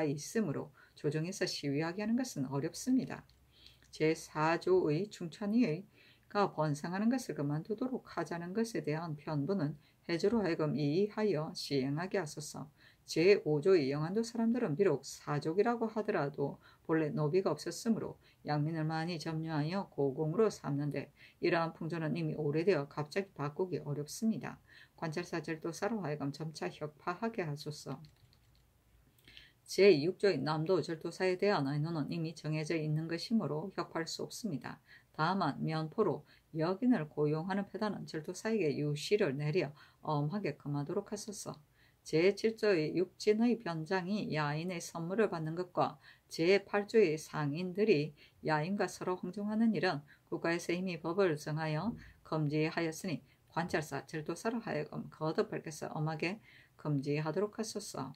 있으므로 조정에서 시위하게 하는 것은 어렵습니다. 제4조의 충천이가 번성하는 것을 그만두도록 하자는 것에 대한 편부는 해주로 하여금 이의하여 시행하게 하소서. 제5조의 영안도 사람들은 비록 사족이라고 하더라도 본래 노비가 없었으므로 양민을 많이 점유하여 고공으로 삼는데 이러한 풍조는 이미 오래되어 갑자기 바꾸기 어렵습니다. 관찰사 절도사로 하여금 점차 혁파하게 하소서. 제6조의 남도 절도사에 대한 의논은 이미 정해져 있는 것이므로 혁파할 수 없습니다. 다만 면포로 여인을 고용하는 패단은 절도사에게 유시를 내려 엄하게 금하도록 하소서. 제7조의 육진의 변장이 야인의 선물을 받는 것과 제8조의 상인들이 야인과 서로 흥정하는 일은 국가에서 이미 법을 정하여 금지하였으니 관찰사, 절도사로 하여금 거듭 밝혀서 엄하게 금지하도록 하소서.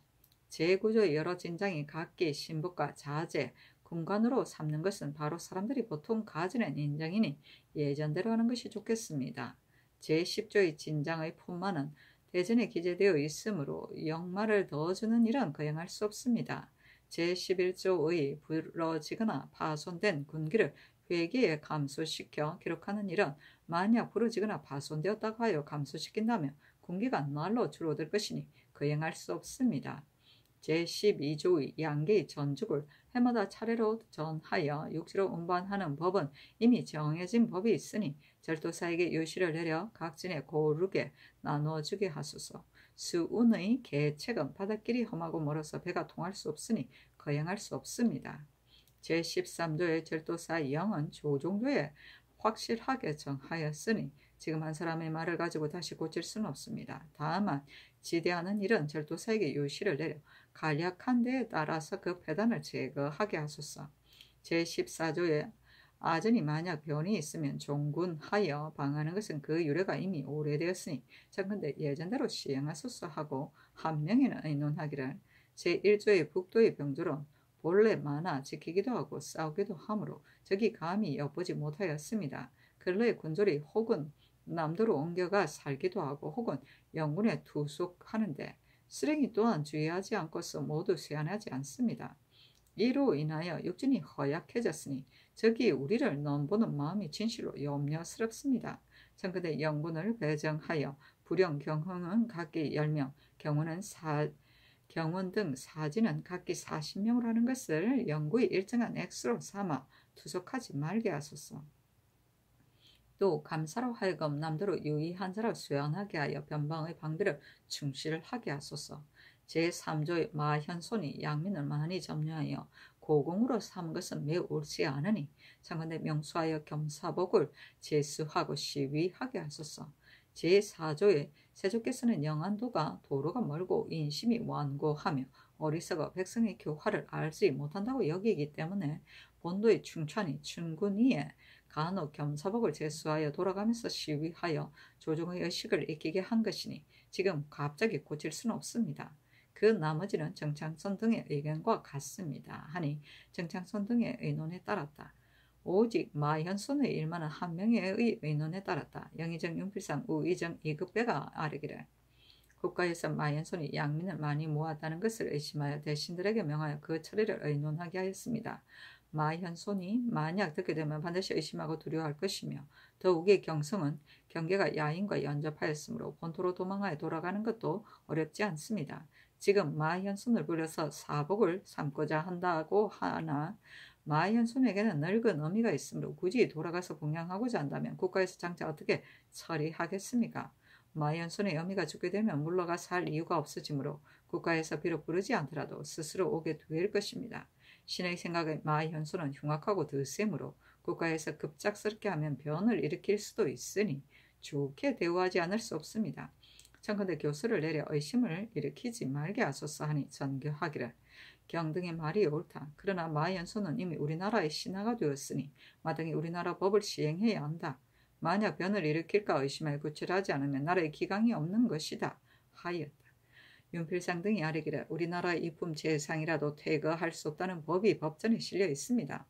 제9조의 여러 진장이 각기 신복과 자제, 군관으로 삼는 것은 바로 사람들이 보통 가지는 인정이니 예전대로 하는 것이 좋겠습니다. 제10조의 진장의 품만은 대전에 기재되어 있으므로 역마를 더 주는 일은 거행할 수 없습니다. 제11조의 부러지거나 파손된 군기를 회계에 감소시켜 기록하는 일은 만약 부러지거나 파손되었다고 하여 감소시킨다면 군기가 날로 줄어들 것이니 거행할 수 없습니다. 제12조의 양계의 전죽을 해마다 차례로 전하여 육지로 운반하는 법은 이미 정해진 법이 있으니 절도사에게 유시를 내려 각진에 고르게 나누어주게 하소서. 수운의 계책은 바닷길이 험하고 멀어서 배가 통할 수 없으니 거행할 수 없습니다. 제13조의 절도사 영은 조종조에 확실하게 정하였으니 지금 한 사람의 말을 가지고 다시 고칠 수는 없습니다. 다만 지대하는 일은 절도사에게 유시를 내려 간략한 데에 따라서 그 폐단을 제거하게 하소서. 제14조에 아전이 만약 변이 있으면 종군하여 방하는 것은 그 유래가 이미 오래되었으니 정근대 예전대로 시행하소서 하고 한 명에는 의논하기를 제1조의 북도의 병조론 본래 많아 지키기도 하고 싸우기도 하므로 적이 감히 엿보지 못하였습니다. 근래의 군졸이 혹은 남도로 옮겨가 살기도 하고 혹은 영군에 투숙하는데 쓰레기 또한 주의하지 않고서 모두 세안하지 않습니다. 이로 인하여 육진이 허약해졌으니 적이 우리를 넘보는 마음이 진실로 염려스럽습니다. 청그대 영군을 배정하여 불영 경흥은 각기 10명, 경원 등 사진은 각기 40명으로 하는 것을 영구히 일정한 액수로 삼아 투석하지 말게 하소서. 또 감사로 하여금 남대로 유의한 자를 수연하게 하여 변방의 방비를 충실하게 하소서. 제3조의 마현손이 양민을 많이 점유하여 고공으로 삼은 것은 매우 옳지 않으니 장건대 명수하여 겸사복을 제수하고 시위하게 하소서. 제4조의 세조께서는 영안도가 도로가 멀고 인심이 완고하며 어리석어 백성의 교화를 알지 못한다고 여기기 때문에 본도의 충찬이 충군이에 간혹 겸사복을 제수하여 돌아가면서 시위하여 조정의 의식을 익히게 한 것이니 지금 갑자기 고칠 수는 없습니다. 그 나머지는 정창선 등의 의견과 같습니다. 하니 정창선 등의 의논에 따랐다. 오직 마현손의 일만은 한 명의 의논에 따랐다. 영의정 윤필상 우의정 이급배가 아뢰기를 국가에서 마현손이 양민을 많이 모았다는 것을 의심하여 대신들에게 명하여 그 처리를 의논하게 하였습니다. 마현손이 만약 듣게 되면 반드시 의심하고 두려워할 것이며 더욱이 경성은 경계가 야인과 연접하였으므로 본토로 도망하여 돌아가는 것도 어렵지 않습니다. 지금 마현손을 불려서 사복을 삼고자 한다고 하나 마현손에게는 늙은 어미가 있으므로 굳이 돌아가서 봉양하고자 한다면 국가에서 장차 어떻게 처리하겠습니까? 마현손의 어미가 죽게 되면 물러가 살 이유가 없어지므로 국가에서 비록 부르지 않더라도 스스로 오게 될 것입니다. 신의 생각에 마현손은 흉악하고 드세므로 국가에서 급작스럽게 하면 변을 일으킬 수도 있으니 좋게 대우하지 않을 수 없습니다. 청컨대 교수를 내려 의심을 일으키지 말게 하소서 하니 전교하기를 경등의 말이 옳다. 그러나 마현손은 이미 우리나라의 신하가 되었으니 마땅히 우리나라 법을 시행해야 한다. 만약 변을 일으킬까 의심하여 구출하지 않으면 나라의 기강이 없는 것이다 하였다. 윤필상 등이 아뢰기를 우리나라의 이품 재상이라도 퇴거할 수 없다는 법이 법전에 실려 있습니다.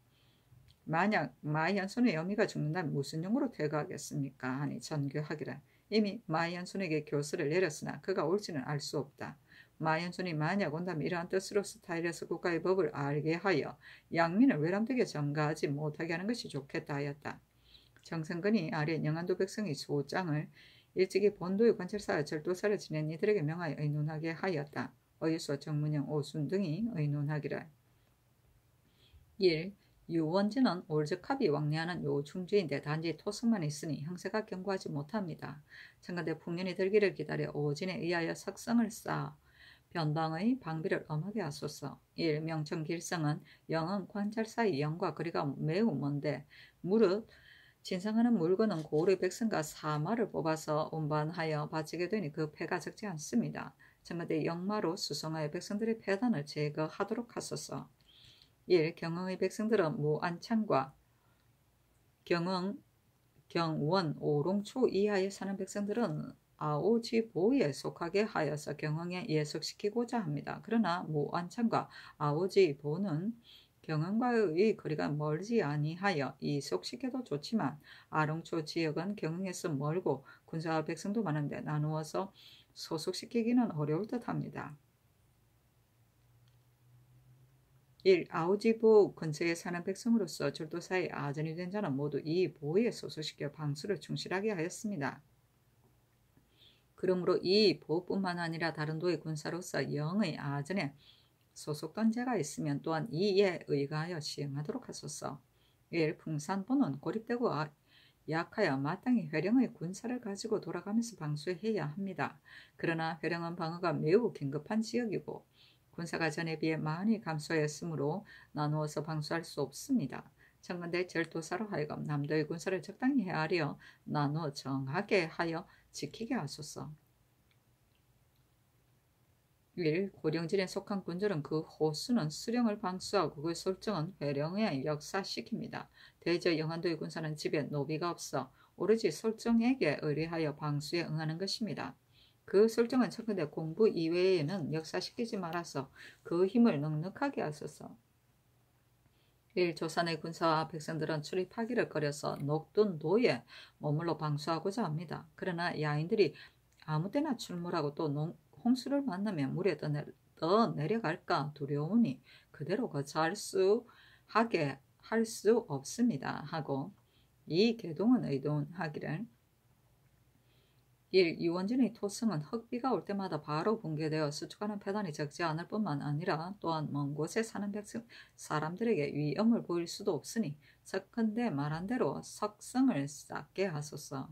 만약 마현손의 어미가 죽는다면 무슨 용으로 퇴거하겠습니까? 하니 전교하기를 이미 마현손에게 교수를 내렸으나 그가 옳지는 알 수 없다. 마현손이 만약 온다면 이러한 뜻으로 스타일에서 국가의 법을 알게 하여 양민을 외람되게 전가하지 못하게 하는 것이 좋겠다 하였다. 정성근이 아래 영안도 백성의 소장을 일찍이 본도의 관찰사와 절도사를 지낸 이들에게 명하여 의논하게 하였다. 어유수, 정문영, 오순 등이 의논하기를 1. 유원진은 올적합이 왕래하는 요충지인데 단지 토성만 있으니 형세가 견고하지 못합니다. 청간대 풍년이 들기를 기다려 오진에 의하여 석성을 쌓아 변방의 방비를 엄하게 하소서. 1. 명청길성은 영은 관찰사의 영과 거리가 매우 먼데 무릇 진상하는 물건은 고을의 백성과 사마를 뽑아서 운반하여 바치게 되니 그 패가 적지 않습니다. 청간대 영마로 수송하여 백성들의 패단을 제거하도록 하소서. 1. 경흥의 백성들은 무안창과 경원, 오롱초 이하에 사는 백성들은 아오지보에 속하게 하여서 경흥에 예속시키고자 합니다. 그러나 무안창과 아오지보는 경흥과의 거리가 멀지 아니하여 이속시켜도 좋지만 아롱초 지역은 경흥에서 멀고 군사와 백성도 많은데 나누어서 소속시키기는 어려울 듯합니다. 1. 아오지보 근처에 사는 백성으로서 절도사의 아전이 된 자는 모두 이 보에 소속시켜 방수를 충실하게 하였습니다. 그러므로 이 보뿐만 아니라 다른 도의 군사로서 영의 아전에 소속된 자가 있으면 또한 이에 의가하여 시행하도록 하소서. 1. 풍산보는 고립되고 약하여 마땅히 회령의 군사를 가지고 돌아가면서 방수해야 합니다. 그러나 회령은 방어가 매우 긴급한 지역이고 군사가 전에 비해 많이 감소하였으므로 나누어서 방수할 수 없습니다. 청건대 절도사로 하여금 남도의 군사를 적당히 헤아려 나누어 정하게 하여 지키게 하소서. 1. 고령진에 속한 군졸은 그 호수는 수령을 방수하고 그 솔정은 회령에 역사시킵니다. 대저 영안도의 군사는 집에 노비가 없어 오로지 솔정에게 의뢰하여 방수에 응하는 것입니다. 그 솔정은 청건대 공부 이외에는 역사시키지 말아서 그 힘을 넉넉하게 하소서. 1. 조선의 군사와 백성들은 출입하기를 꺼려서 녹둔 도에 머물러 방수하고자 합니다. 그러나 야인들이 아무 때나 출몰하고 또 홍수를 만나면 물에 더 내려갈까 두려우니 그대로 거처할 수 없습니다 하고 이 계동은 의논하기를 1. 유원진의 토성은 흑비가 올 때마다 바로 붕괴되어 수축하는 패단이 적지 않을 뿐만 아니라 또한 먼 곳에 사는 사람들에게 위험을 보일 수도 없으니 적건대 말한 대로 석성을 쌓게 하소서.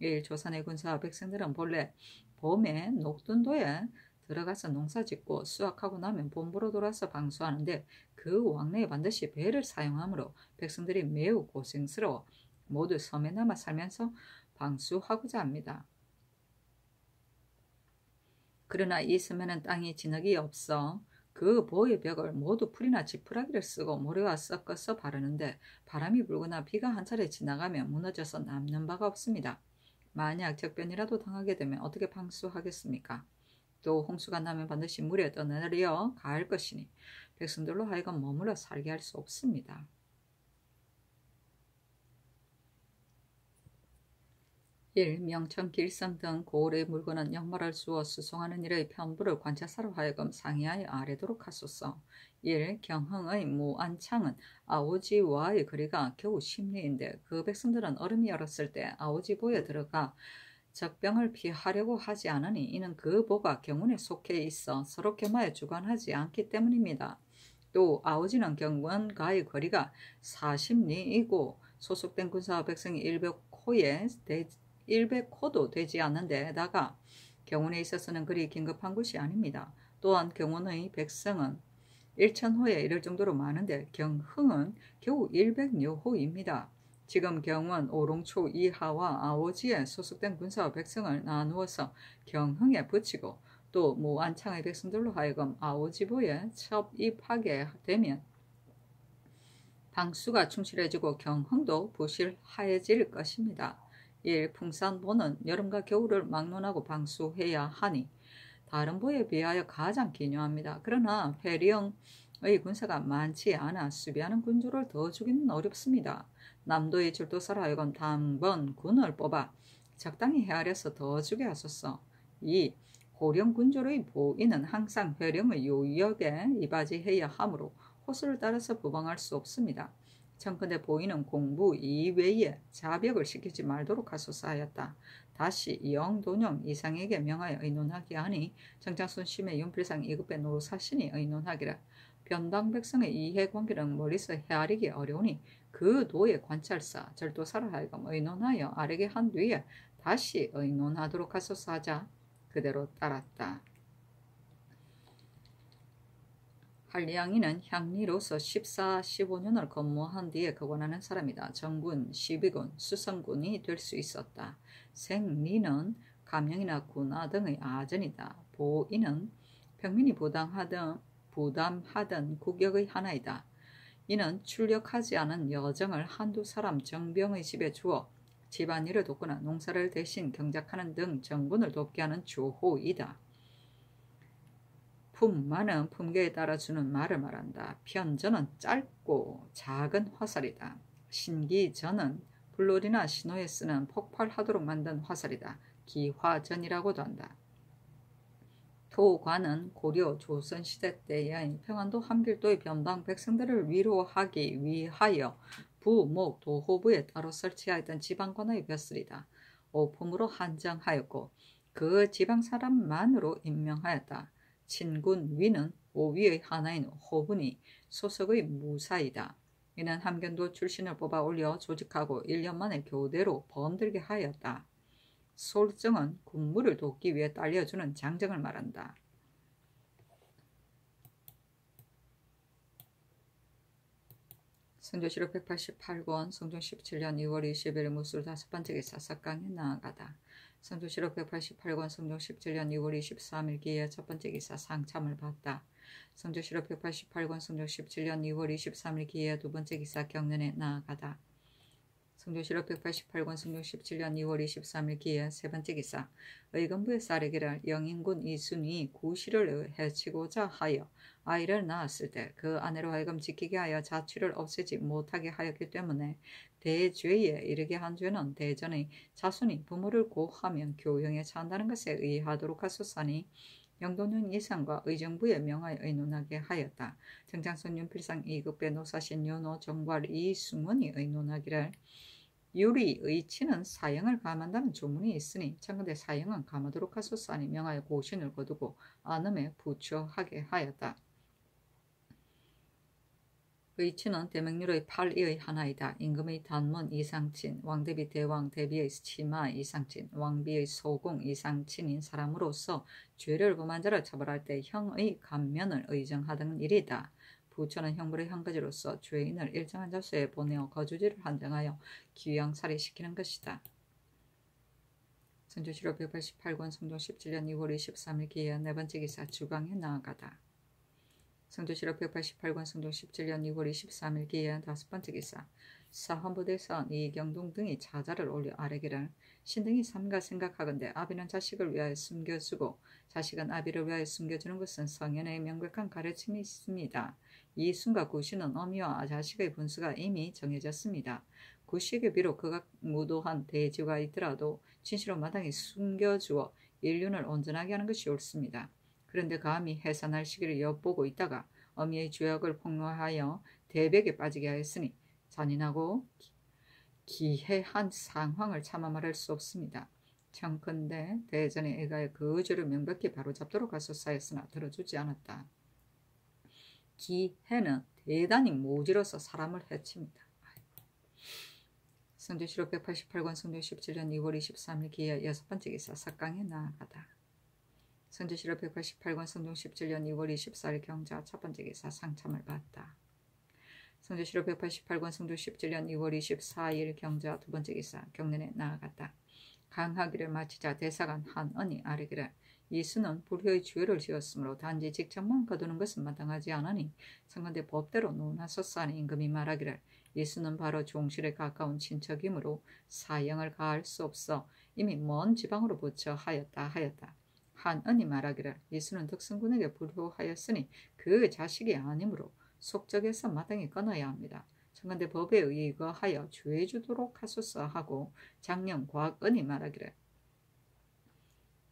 1. 조선의 군사와 백성들은 본래 봄에 녹둔도에 들어가서 농사짓고 수확하고 나면 본부로 돌아서 방수하는데 그 왕래에 반드시 배를 사용하므로 백성들이 매우 고생스러워 모두 섬에 남아 살면서 방수하고자 합니다. 그러나 이 섬에는 땅이 진흙이 없어 그 보의 벽을 모두 풀이나 지푸라기를 쓰고 모래와 섞어서 바르는데 바람이 불거나 비가 한 차례 지나가면 무너져서 남는 바가 없습니다. 만약 적변이라도 당하게 되면 어떻게 방수하겠습니까? 또 홍수가 나면 반드시 물에 떠내려 갈 것이니 백성들로 하여금 머물러 살게 할 수 없습니다. 1. 명천, 길성 등 고을의 물건은 역마를 주어 수송하는 일의 편부를 관찰사로 하여금 상의하여 아뢰도록 하소서. 1. 경흥의 무안창은 아오지와의 거리가 겨우 10리인데 그 백성들은 얼음이 얼었을 때 아오지보에 들어가 적병을 피하려고 하지 않으니 이는 그 보가 경운에 속해 있어 서로 겸하여 주관하지 않기 때문입니다. 또 아오지는 경원과의 거리가 40리이고 소속된 군사와 백성이 100호도 되지 않는데다가 경운에 있어서는 그리 긴급한 곳이 아닙니다. 또한 경운의 백성은 1000호에 이를 정도로 많은데 경흥은 겨우 100여호입니다. 지금 경원, 오롱초, 이하와 아오지에 소속된 군사와 백성을 나누어서 경흥에 붙이고 또 무안창의 백성들로 하여금 아오지보에 첩입하게 되면 방수가 충실해지고 경흥도 부실하여질 것입니다. 1. 풍산보는 여름과 겨울을 막론하고 방수해야 하니 다른 보에 비하여 가장 기묘합니다. 그러나 회령의 군사가 많지 않아 수비하는 군주를 더 주기는 어렵습니다. 남도의 줄도사로 하여금 단번 군을 뽑아 적당히 헤아려서 더 주게 하소서. 2. 호령 군주의 보인은 항상 회령의 요역에 이바지해야 하므로 호수를 따라서 부방할 수 없습니다. 청컨대 보이는 공부 이외에 자벽을 시키지 말도록 하소서 하였다. 다시 영돈영 이상에게 명하여 의논하게 하니 정장손 심의 윤필상 이급의 노사신이 의논하기를 변방백성의 이해관계는 멀리서 헤아리기 어려우니 그 도의 관찰사 절도사로 하여금 의논하여 아래게 한 뒤에 다시 의논하도록 하소서 하자 그대로 따랐다. 한량이는 향리로서 14, 15년을 근무한 뒤에 거원하는 사람이다. 정군, 시비군, 수성군이 될 수 있었다. 생리는 감령이나 군화 등의 아전이다. 보이는 평민이 부담하던 국역의 하나이다. 이는 출력하지 않은 여정을 한두 사람 정병의 집에 주어 집안일을 돕거나 농사를 대신 경작하는 등 정군을 돕게 하는 주호이다. 품마는 품계에 따라 주는 말을 말한다. 편전은 짧고 작은 화살이다. 신기전은 불놀이나 신호에 쓰는 폭발하도록 만든 화살이다. 기화전이라고도 한다. 도관은 고려 조선시대 때의 평안도 함길도의 변방 백성들을 위로하기 위하여 부목 도호부에 따로 설치하였던 지방관의 벼슬이다. 오품으로 한정하였고 그 지방 사람만으로 임명하였다. 친군 위는 오위의 하나인 호분이 소속의 무사이다. 이는 함경도 출신을 뽑아 올려 조직하고 1년 만에 교대로 범들게 하였다. 솔정은 군무를 돕기 위해 딸려주는 장정을 말한다. 성조실록 188권 성종 17년 2월 20일 무술 5번째 기사 석강에 나아가다. 성조실록 188권 성종 17년 2월 23일 기에 첫번째 기사 상참을 받다. 성조실록 188권 성종 17년 2월 23일 기에 두번째 기사 경련에 나아가다. 성조실록 188권 성종 17년 2월 23일 기에 세번째 기사 의금부에서 아뢰기를 영인군 이순이 구시를 해치고자 하여 아이를 낳았을 때 그 아내로 하여금 지키게 하여 자취를 없애지 못하게 하였기 때문에 대죄에 이르게 한 죄는 대전의 자손이 부모를 고하면 교형에 처한다는 것에 의하도록 하소서니 영돈현 이상과 의정부에 명하여 의논하게 하였다. 정장손 윤필상 이급배 노사신 윤호 정괄 이승원이 의논하기를 유리의 치는 사형을 감한다는 조문이 있으니 청근대 사형은 감하도록 하소서하니 명하여 고신을 거두고 안음에 부처하게 하였다. 의치는 대명률의 8이의 하나이다. 임금의 단문 이상친, 왕대비 대왕 대비의 치마 이상친, 왕비의 소공 이상친인 사람으로서 죄를 범한 자를 처벌할 때 형의 감면을 의정하던 일이다. 부처는 형벌의 한 가지로서 죄인을 일정한 장소에 보내어 거주지를 한정하여 귀양살이시키는 것이다. 성조실록 188권 성종 17년 2월 23일 기해한 네 번째 기사 주강에 나아가다. 성조실록 188권 성종 17년 2월 23일 기해한 다섯 번째 기사 사헌부대사원 이경동 등이 자자를 올려 아뢰기를 신등이 삼가 생각하건대 아비는 자식을 위하여 숨겨주고 자식은 아비를 위하여 숨겨주는 것은 성현의 명백한 가르침이 있습니다. 이순과 구시는 어미와 자식의 분수가 이미 정해졌습니다. 구시에게 비록 그가 무도한 대지가 있더라도 진실로 마땅히 숨겨주어 인륜을 온전하게 하는 것이 옳습니다. 그런데 감히 해산할 시기를 엿보고 있다가 어미의 죄악을 폭로하여 대백에 빠지게 하였으니 잔인하고 기해한 상황을 차마 말할 수 없습니다. 청컨대 대전에 애가여 그 죄를 명백히 바로잡도록 하소서하였으나 들어주지 않았다. 기해는 대단히 모질어서 사람을 해칩니다. 성조실록 188권 성종 17년 2월 23일 기해 여섯 번째 기사 석강에 나아가다. 성조실록 188권 성종 17년 2월 24일 경자 첫 번째 기사 상참을 받다. 성조실록 188권 성종 17년 2월 24일 경자 두 번째 기사 경련에 나아갔다. 강하기를 마치자 대사관 한언이 아뢰기를 이수는 불효의 죄를 지었으므로 단지 직책만 거두는 것은 마땅하지 않으니 청컨대 법대로 논하소서하니 임금이 말하기를 이수는 바로 종실에 가까운 친척이므로 사형을 가할 수 없어 이미 먼 지방으로 부처하였다 하였다. 한언이 말하기를 이수는 덕승군에게 불효하였으니 그 자식이 아니므로 속적에서 마땅히 끊어야 합니다. 청컨대 법에 의거하여 죄주도록 하소서 하고 장령 곽은이 말하기를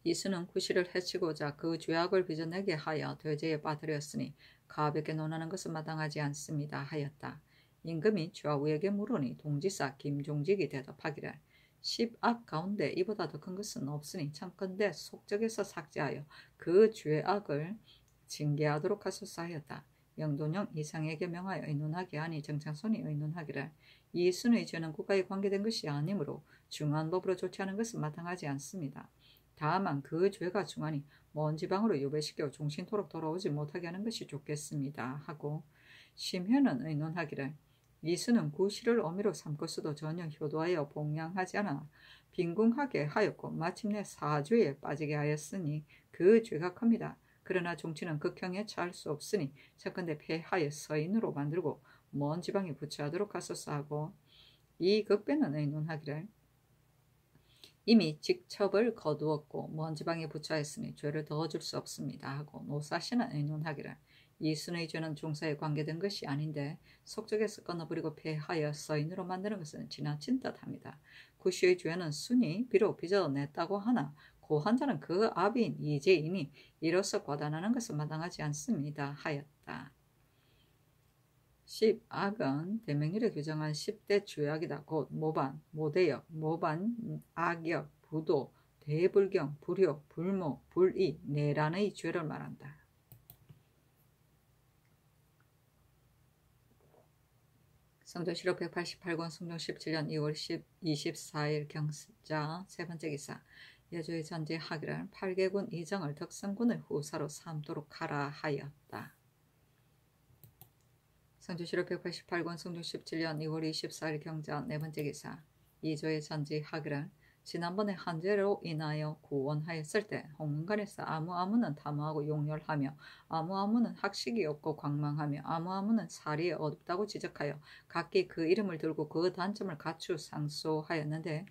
이수는 구시를 해치고자 그 죄악을 빚어내게 하여 돼지에 빠뜨렸으니 가볍게 논하는 것은 마땅하지 않습니다 하였다. 임금이 좌우에게 물으니 동지사 김종직이 대답하기를 10악 가운데 이보다 더 큰 것은 없으니 청컨대 속적에서 삭제하여 그 죄악을 징계하도록 하소서 하였다. 영돈영 이상에게 명하여 의논하게 하니 정창손이 의논하기를 이순의 죄는 국가에 관계된 것이 아니므로 중한 법으로 조치하는 것은 마땅하지 않습니다. 다만 그 죄가 중하니 먼 지방으로 유배시켜 종신토록 돌아오지 못하게 하는 것이 좋겠습니다 하고 심현은 의논하기를 이수는 구시를 어미로 삼고서도 전혀 효도하여 봉양하지 않아 빈궁하게 하였고 마침내 사죄에 빠지게 하였으니 그 죄가 큽니다. 그러나 종치는 극형에 처할 수 없으니 청컨대 폐하여 서인으로 만들고 먼 지방에 부처하도록 하소서 하고 이 극배는 의논하기를 이미 직첩을 거두었고 먼 지방에 부처하였으니 죄를 더 줄 수 없습니다 하고 노사시는 의논하기를 이순의 죄는 중사에 관계된 것이 아닌데 속적에서 끊어버리고 폐하여 서인으로 만드는 것은 지나친 듯합니다. 구시의 죄는 순이 비록 빚어냈다고 하나 고한 자는 그 아비인 이재인이 이로써 과단하는 것은 마땅하지 않습니다 하였다. 10악은 대명일에 규정한 10대 죄악이다. 곧 모반, 모대역, 모반, 악역, 부도, 대불경, 불효, 불모, 불의, 내란의 죄를 말한다. 성조실록 188권 성종 17년 2월 24일 경자 세 번째 기사 여주의 전제하기를 8개군 이정을 덕성군의 후사로 삼도록 하라 하였다. 성조실록 188권 성종 17년 2월 24일 경자 네 번째 기사 이조의 전제하기를 지난번에 한재로 인하여 구원하였을 때 홍문관에서 아무아무는 탐하고 용렬하며 아무아무는 학식이 없고 광망하며 아무아무는 사리에 어둡다고 지적하여 각기 그 이름을 들고 그 단점을 갖추 상소하였는데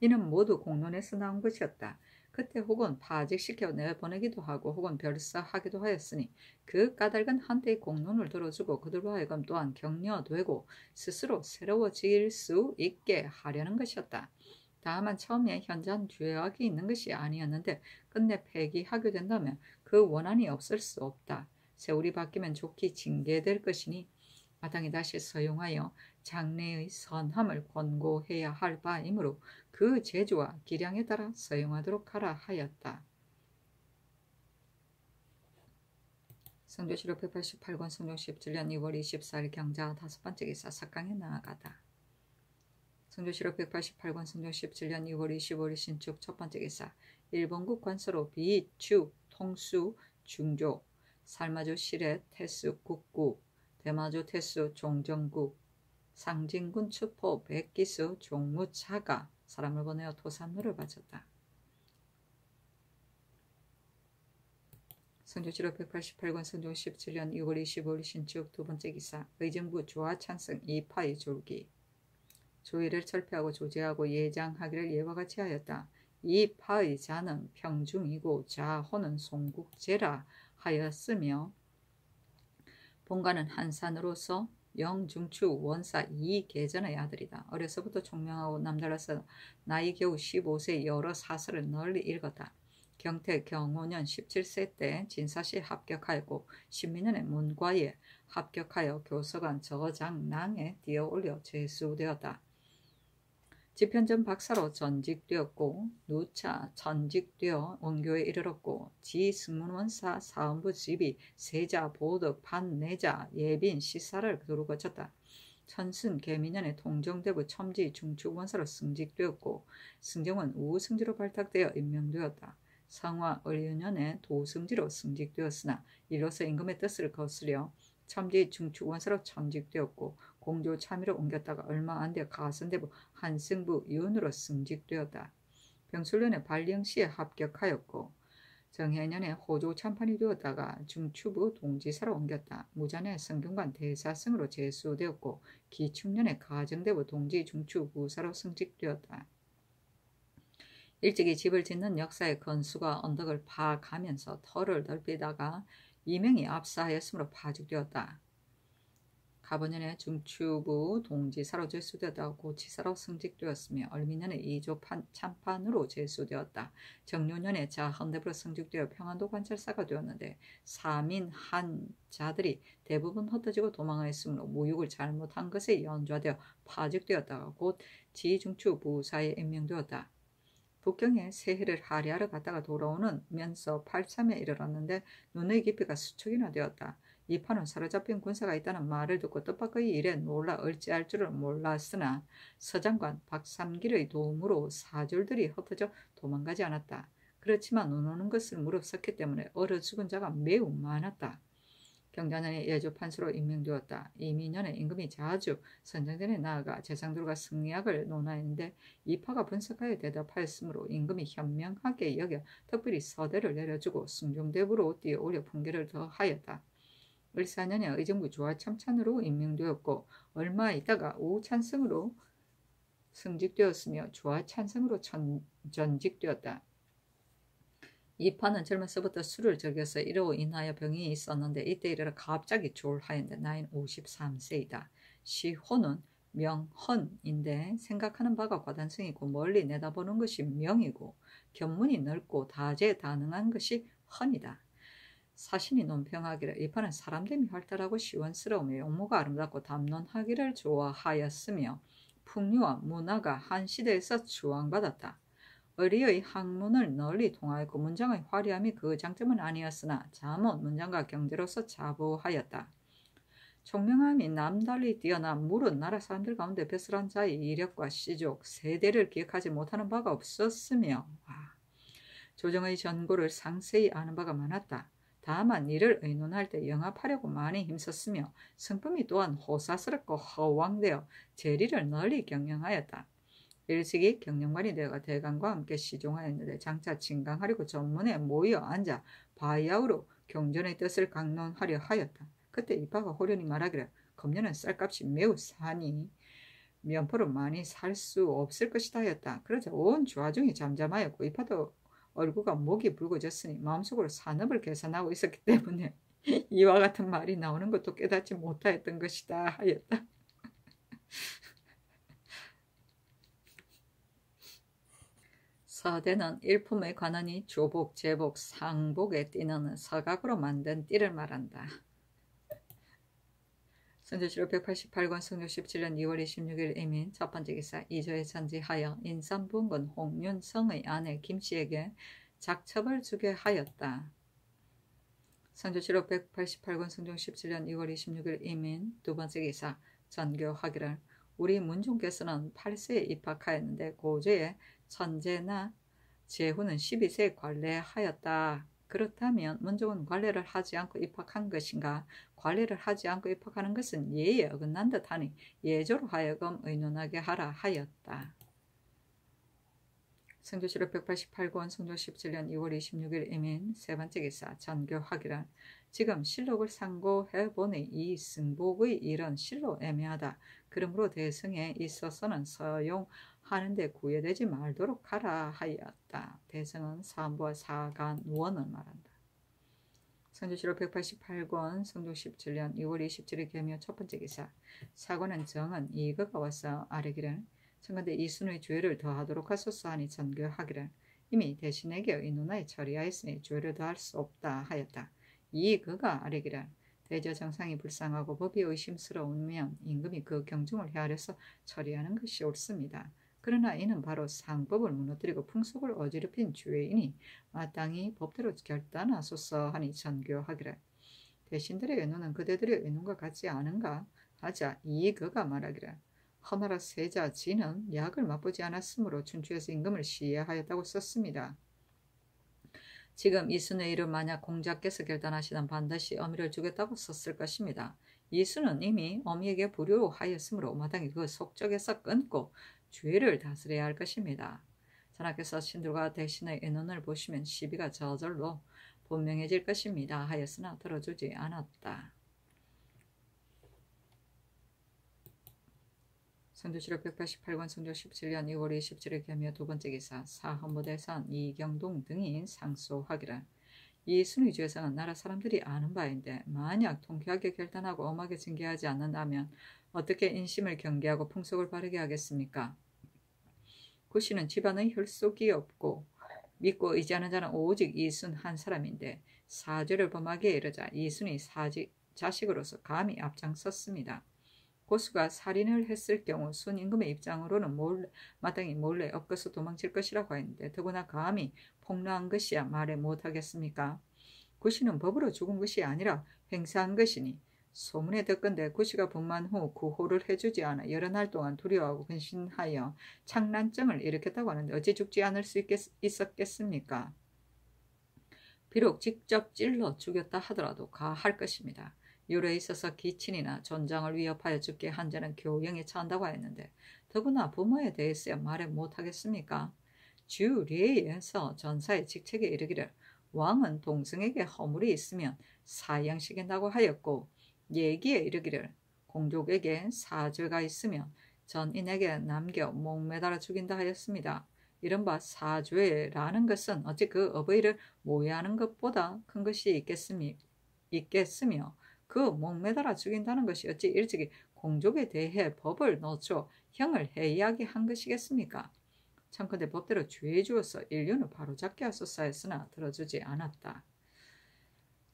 이는 모두 공론에서 나온 것이었다. 그때 혹은 파직시켜 내보내기도 하고 혹은 별사하기도 하였으니 그 까닭은 한때의 공론을 들어주고 그들로 하여금 또한 격려되고 스스로 새로워질 수 있게 하려는 것이었다. 다만 처음에 현저한 죄악이 있는 것이 아니었는데 끝내 폐기하게 된다면 그 원한이 없을 수 없다. 세월이 바뀌면 좋게 징계될 것이니 마땅히 다시 서용하여 장래의 선함을 권고해야 할 바이므로 그 재주와 기량에 따라 서용하도록 하라 하였다. 성조실록 188권 성종 17년 2월 24일 경자 5번째 기사 석강에 나아가다. 성조실록 188권 성종 17년 2월 25일 신축 첫번째 기사 일본국 관서로 비, 축, 통수, 중조, 살마조 시렛, 태수, 국구, 대마조 태수, 종정국, 상진군 추포, 백기수, 종무차가 사람을 보내어 토산로를 바쳤다. 성조실록 188권 성종 17년 6월 25일 신축 두번째 기사 의정부 조화찬성 이파의 졸기 조의를 철폐하고 조제하고 예장하기를 예와 같이 하였다. 이파의 자는 평중이고 자호는 송국제라 하였으며 본가는 한산으로서 영중추 원사 이계전의 아들이다. 어려서부터 총명하고 남달라서 나이 겨우 15세 여러 사설을 널리 읽었다. 경태 경호년 17세 때 진사시에 합격하였고 10년에 문과에 합격하여 교서관 저장랑에 뛰어올려 제수되었다. 집현전 박사로 전직되었고 누차 전직되어 원교에 이르렀고 지승문원사 사원부 지비 세자 보덕 판내자 예빈 시사를 두루 거쳤다. 천순 계미년에 통정대부 첨지 중축원사로 승직되었고 승정은 우승지로 발탁되어 임명되었다. 성화 을유년에 도승지로 승직되었으나 이로써 임금의 뜻을 거스려 첨지 중축원사로 전직되었고 공조 참의로 옮겼다가 얼마 안 되어 가선대부 한승부 윤으로 승직되었다. 병술년에 발령시에 합격하였고 정해년에 호조 참판이 되었다가 중추부 동지사로 옮겼다. 무잔에 성균관 대사승으로 제수되었고 기축년에 가정대부 동지 중추부사로 승직되었다. 일찍이 집을 짓는 역사의 건수가 언덕을 파가면서 터를 넓히다가 이명이 압사하였으므로 파죽되었다. 가보년에 중추부 동지사로 제수되었다가 고치사로 승직되었으며 얼미년에 이조 참판으로 제수되었다. 정묘년에 자헌대부로 승직되어 평안도 관찰사가 되었는데 사민 한자들이 대부분 흩어지고 도망하였으므로 무육을 잘못한 것에 연좌되어 파죽되었다가 곧 지중추 부사에 임명되었다. 북경에 새해를 할애하러 갔다가 돌아오는 면서 8참에 이르렀는데 눈의 깊이가 수척이나 되었다. 이파는 사로잡힌 군사가 있다는 말을 듣고 뜻밖의 일에 놀라 어찌할 줄을 몰랐으나 서장관 박삼길의 도움으로 사졸들이 흩어져 도망가지 않았다. 그렇지만 눈 오는 것을 무릅썼기 때문에 얼어 죽은 자가 매우 많았다. 경자년에 예조판수로 임명되었다. 이민년에 임금이 자주 선정전에 나아가 재상들과 승리학을 논하였는데 이파가 분석하여 대답하였으므로 임금이 현명하게 여겨 특별히 서대를 내려주고 승종대부로 뛰어올려 풍계를 더하였다. 을사년에 의정부 조화참찬으로 임명되었고 얼마 있다가 우찬승으로 승직되었으며 조화찬승으로 전직되었다. 이파는 젊어서부터 술을 즐겨서 이로 인하여 병이 있었는데 이때 이르러 갑자기 졸하였는데 나이는 53세이다. 시호는 명헌인데 생각하는 바가 과단성이고 멀리 내다보는 것이 명이고 견문이 넓고 다재다능한 것이 헌이다. 사신이 논평하기를 이파는 사람됨이 활달하고 시원스러우며 용모가 아름답고 담론하기를 좋아하였으며 풍류와 문화가 한 시대에서 추앙받았다. 의리의 학문을 널리 통하였고 문장의 화려함이 그 장점은 아니었으나 잠언 문장과 경제로서 자부하였다. 총명함이 남달리 뛰어나 물은 나라 사람들 가운데 벼슬한 자의 이력과 시족, 세대를 기억하지 못하는 바가 없었으며 조정의 전고를 상세히 아는 바가 많았다. 다만 이를 의논할 때 영합하려고 많이 힘썼으며 성품이 또한 호사스럽고 허황되어 재리를 널리 경영하였다. 일찍이 경영관이 되어가 대감과 함께 시종하였는데 장차 진강하려고 전문에 모여 앉아 바야흐로 경전의 뜻을 강론하려 하였다. 그때 이파가 호련히 말하기를 금년은 쌀값이 매우 싸니 면포로 많이 살 수 없을 것이다 하였다. 그러자 온 좌중이 잠잠하였고 이파도 얼굴과 목이 붉어졌으니 마음속으로 산업을 계산하고 있었기 때문에 이와 같은 말이 나오는 것도 깨닫지 못하였던 것이다 하였다. 서대는 일품의 관원이 조복, 제복, 상복에 띠는 서각으로 만든 띠를 말한다. 선조실록 188권 성조 17년 2월 26일 이민 첫 번째 기사 이조에 전지하여 인삼부원군 홍윤성의 아내 김씨에게 작첩을 주게 하였다. 선조실록 188권 성종 17년 2월 26일 이민 두 번째 기사 전교하기를 우리 문종께서는 8세에 입학하였는데 고조에 천재나 제후는 12세에 관례하였다. 그렇다면 문종은 관례를 하지 않고 입학한 것인가? 관례를 하지 않고 입학하는 것은 예에 어긋난 듯하니 예조로 하여금 의논하게 하라 하였다. 성조실록 188권 성종 17년 2월 26일 이민 세 번째 기사 전교하기를 지금 실록을 상고해보니 이 승복의 일은 실로 애매하다. 그러므로 대승에 있어서는 서용하는데 구애되지 말도록 하라 하였다. 대승은 사안부와 사간원을 말한다. 선조실록 188권 성종 17년 2월 27일 개묘 첫 번째 기사 사관은 정은 이거가 와서 아뢰기를 청컨대 이순의 죄를 더하도록 하소서 하니 전교하기를 이미 대신에게 의논하여 처리하였으니 죄를 더할 수 없다 하였다. 이거가 아뢰기를 대저 정상이 불쌍하고 법이 의심스러우면 임금이 그 경중을 헤아려서 처리하는 것이 옳습니다. 그러나 이는 바로 상법을 무너뜨리고 풍속을 어지럽힌 죄이니 마땅히 법대로 결단하소서 하니 전교하기를 대신들의 의논은 그대들의 의논과 같지 않은가 하자 이거가 말하기를 허나라 세자 지는 약을 맛보지 않았으므로 춘추에서 임금을 시해하였다고 썼습니다. 지금 이순의 일을 만약 공자께서 결단하시면 반드시 어미를 주겠다고 썼을 것입니다. 이순은 이미 어미에게 불효하였으므로 마땅히 그 속적에서 끊고 죄를 다스려야 할 것입니다. 전하께서 신들과 대신의 의논을 보시면 시비가 저절로 분명해질 것입니다 하였으나 들어주지 않았다. 선조실록 188권 성조 17년 2월 27일 개묘 두 번째 기사 사헌부대선 이경동 등이 상소하기를 이 순위주에서는 나라 사람들이 아는 바인데 만약 통쾌하게 결단하고 엄하게 징계하지 않는다면 어떻게 인심을 경계하고 풍속을 바르게 하겠습니까? 구씨는 집안의 혈속이 없고 믿고 의지하는 자는 오직 이순 한 사람인데 사죄를 범하게 이르자 이순이 자식으로서 감히 앞장섰습니다. 고수가 살인을 했을 경우 순임금의 입장으로는 마땅히 몰래 엎어서 도망칠 것이라고 했는데 더구나 감히 폭로한 것이야 말해 못하겠습니까? 구씨는 법으로 죽은 것이 아니라 횡사한 것이니 소문에 듣건대 구씨가 분만 후 구호를 해주지 않아 여러 날 동안 두려워하고 근심하여 창난증을 일으켰다고 하는데 어찌 죽지 않을 수 있었겠습니까? 비록 직접 찔러 죽였다 하더라도 가할 것입니다. 율에 있어서 기친이나 존장을 위협하여 죽게 한 자는 교형에 처한다고 하였는데 더구나 부모에 대해서야 말해 못하겠습니까? 주례에서 전사의 직책에 이르기를 왕은 동승에게 허물이 있으면 사형시킨다고 하였고 예기에 이르기를 공족에게 사죄가 있으면 전인에게 남겨 목매달아 죽인다 하였습니다. 이른바 사죄라는 것은 어찌 그 어버이를 모해하는 것보다 큰 것이 있겠으며 그 목매달아 죽인다는 것이 어찌 일찍이 공족에 대해 법을 넣죠 형을 해이하게 한 것이겠습니까? 청컨대 법대로 죄 주어서 인륜을 바로잡게 하소서 했으나 들어주지 않았다.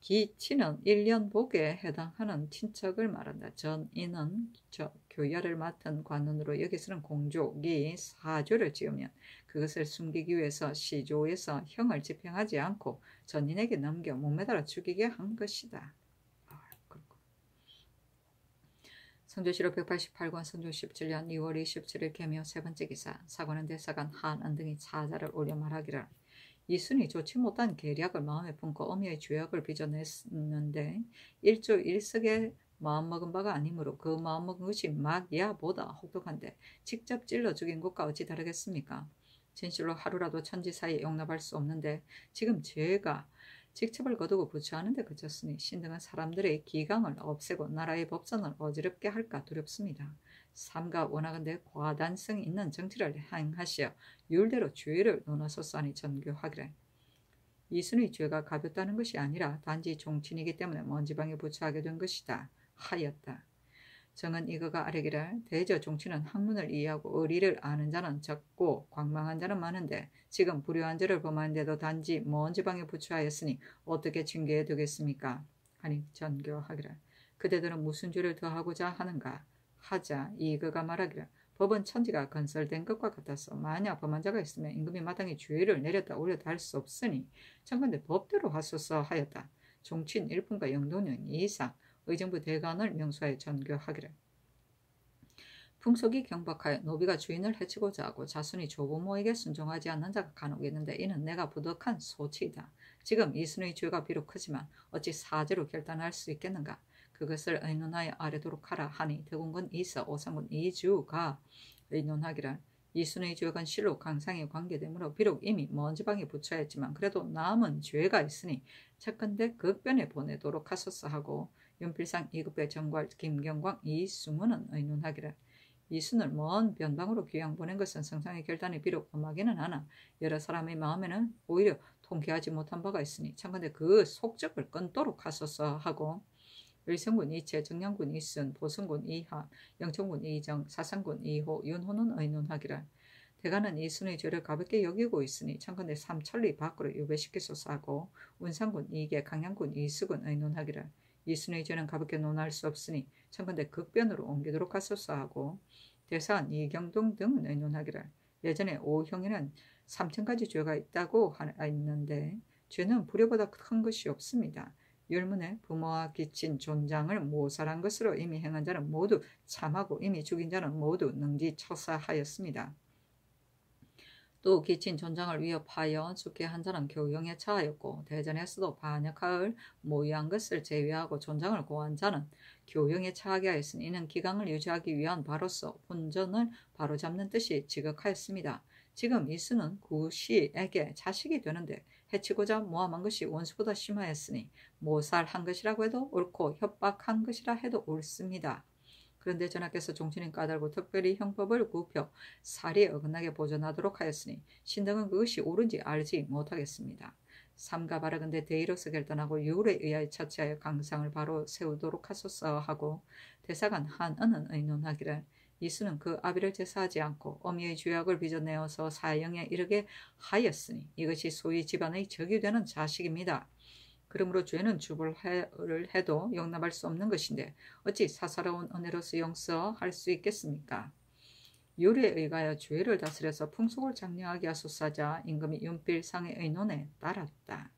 기친은 1년 복에 해당하는 친척을 말한다. 전인은 교야를 맡은 관원으로 여기서는 공족이 사죄를 지으면 그것을 숨기기 위해서 시조에서 형을 집행하지 않고 전인에게 넘겨 목매달아 죽이게 한 것이다. 선조실록 188권 성종 17년 2월 27일 개묘 세 번째 기사 사관은 대사관 한안 등이 차자를 올려 말하기를 이순이 좋지 못한 계략을 마음에 품고 어미의 죄악을 빚어냈는데 일조 일석에 마음먹은 바가 아니므로 그 마음먹은 것이 막야보다 혹독한데 직접 찔러 죽인 것과 어찌 다르겠습니까? 진실로 하루라도 천지 사이에 용납할 수 없는데 지금 죄가 직첩을 거두고 부추하는 데 그쳤으니 신등은 사람들의 기강을 없애고 나라의 법선을 어지럽게 할까 두렵습니다. 삼가 원하건대 과단성 있는 정치를 행하시어 율대로 죄를 논하소서 하니 전교하기를 이순의 죄가 가볍다는 것이 아니라 단지 종친이기 때문에 먼 지방에 부추하게 된 것이다 하였다. 정은 이거가 아뢰기를 대저 종친은 학문을 이해하고 의리를 아는 자는 적고 광망한 자는 많은데 지금 불효한 죄를 범하는데도 단지 먼 지방에 부추하였으니 어떻게 징계해 두겠습니까? 하니 전교하기를 그대들은 무슨 죄를 더하고자 하는가? 하자 이그가 말하기를 법은 천지가 건설된 것과 같아서 만약 범한 자가 있으면 임금이 마땅히 죄를 내렸다 올렸다 할 수 없으니 청컨대 법대로 하소서 하였다. 종친 1분과 영도년 이상 의정부 대관을 명수하여 전교하기를. 풍속이 경박하여 노비가 주인을 해치고자 하고 자손이 조부모에게 순종하지 않는 자가 간혹 있는데 이는 내가 부덕한 소치이다. 지금 이순의 죄가 비록 크지만 어찌 사죄로 결단할 수 있겠는가? 그것을 의논하여 아뢰도록 하라 하니 대공군 이서 오상군 이주가 의논하기를. 이순의 죄건 실로 강상에 관계되므로 비록 이미 먼 지방에 부처했지만 그래도 남은 죄가 있으니 첫건대 극변에 보내도록 하소서 하고 윤필상 이급배 정괄 김경광 이승우는 의논하기를. 이순을 먼 변방으로 귀양 보낸 것은 성상의 결단이 비록 엄하기는 하나 여러 사람의 마음에는 오히려 통쾌하지 못한 바가 있으니 참건대 그 속적을 끊도록 하소서 하고 의성군 이채, 정량군 이순, 보승군 이하, 영천군 이정, 사상군 이호, 윤호는 의논하기를. 대가는 이순의 죄를 가볍게 여기고 있으니 참건대 삼천리 밖으로 유배시키소서 하고 운상군 이계, 강양군 이수군 의논하기를. 이순의 죄는 가볍게 논할 수 없으니 참건대 극변으로 옮기도록 하소서 하고 대사관 이경동 등은 의논하기를. 예전에 오형에는 3천가지 죄가 있다고 했는데 죄는 불효보다 큰 것이 없습니다. 율문에 부모와 기친 존장을 모살한 것으로 이미 행한 자는 모두 참하고 이미 죽인 자는 모두 능지처사하였습니다. 또 기친 존장을 위협하여 죽게 한 자는 교형에 처하였고 대전에서도 반역하을 모의한 것을 제외하고 존장을 고한 자는 교형에 처하게 하였으니 이는 기강을 유지하기 위한 바로서 혼전을 바로잡는 뜻이 지극하였습니다. 지금 이수는 구시에게 자식이 되는데 해치고자 모함한 것이 원수보다 심하였으니 모살한 것이라고 해도 옳고 협박한 것이라 해도 옳습니다. 그런데 전하께서 종신인 까닭으로 특별히 형법을 굽혀 살이 어긋나게 보존하도록 하였으니 신등은 그것이 옳은지 알지 못하겠습니다. 삼가 바라건대 대의로서 결단하고 율에 의하여 처치하여 강상을 바로 세우도록 하소서 하고 대사관 한은은 의논하기를. 이수는 그 아비를 제사하지 않고 어미의 죄악을 빚어내어서 사형에 이르게 하였으니 이것이 소위 집안의 적이 되는 자식입니다. 그러므로 죄는 주벌을 해도 용납할 수 없는 것인데 어찌 사사로운 은혜로서 용서할 수 있겠습니까? 율에 의하여 죄를 다스려서 풍속을 장려하게 하소서하자 임금이 윤필상의 의논에 따랐다.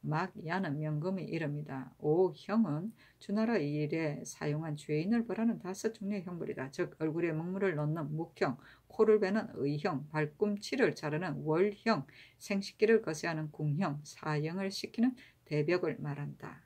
막 야는 명금이 이릅니다. 오 형은 주나라 일에 사용한 죄인을 벌하는 5종류의 형벌이다. 즉 얼굴에 먹물을 넣는 묵형, 코를 베는 의형, 발꿈치를 자르는 월형, 생식기를 거세하는 궁형, 사형을 시키는 대벽을 말한다.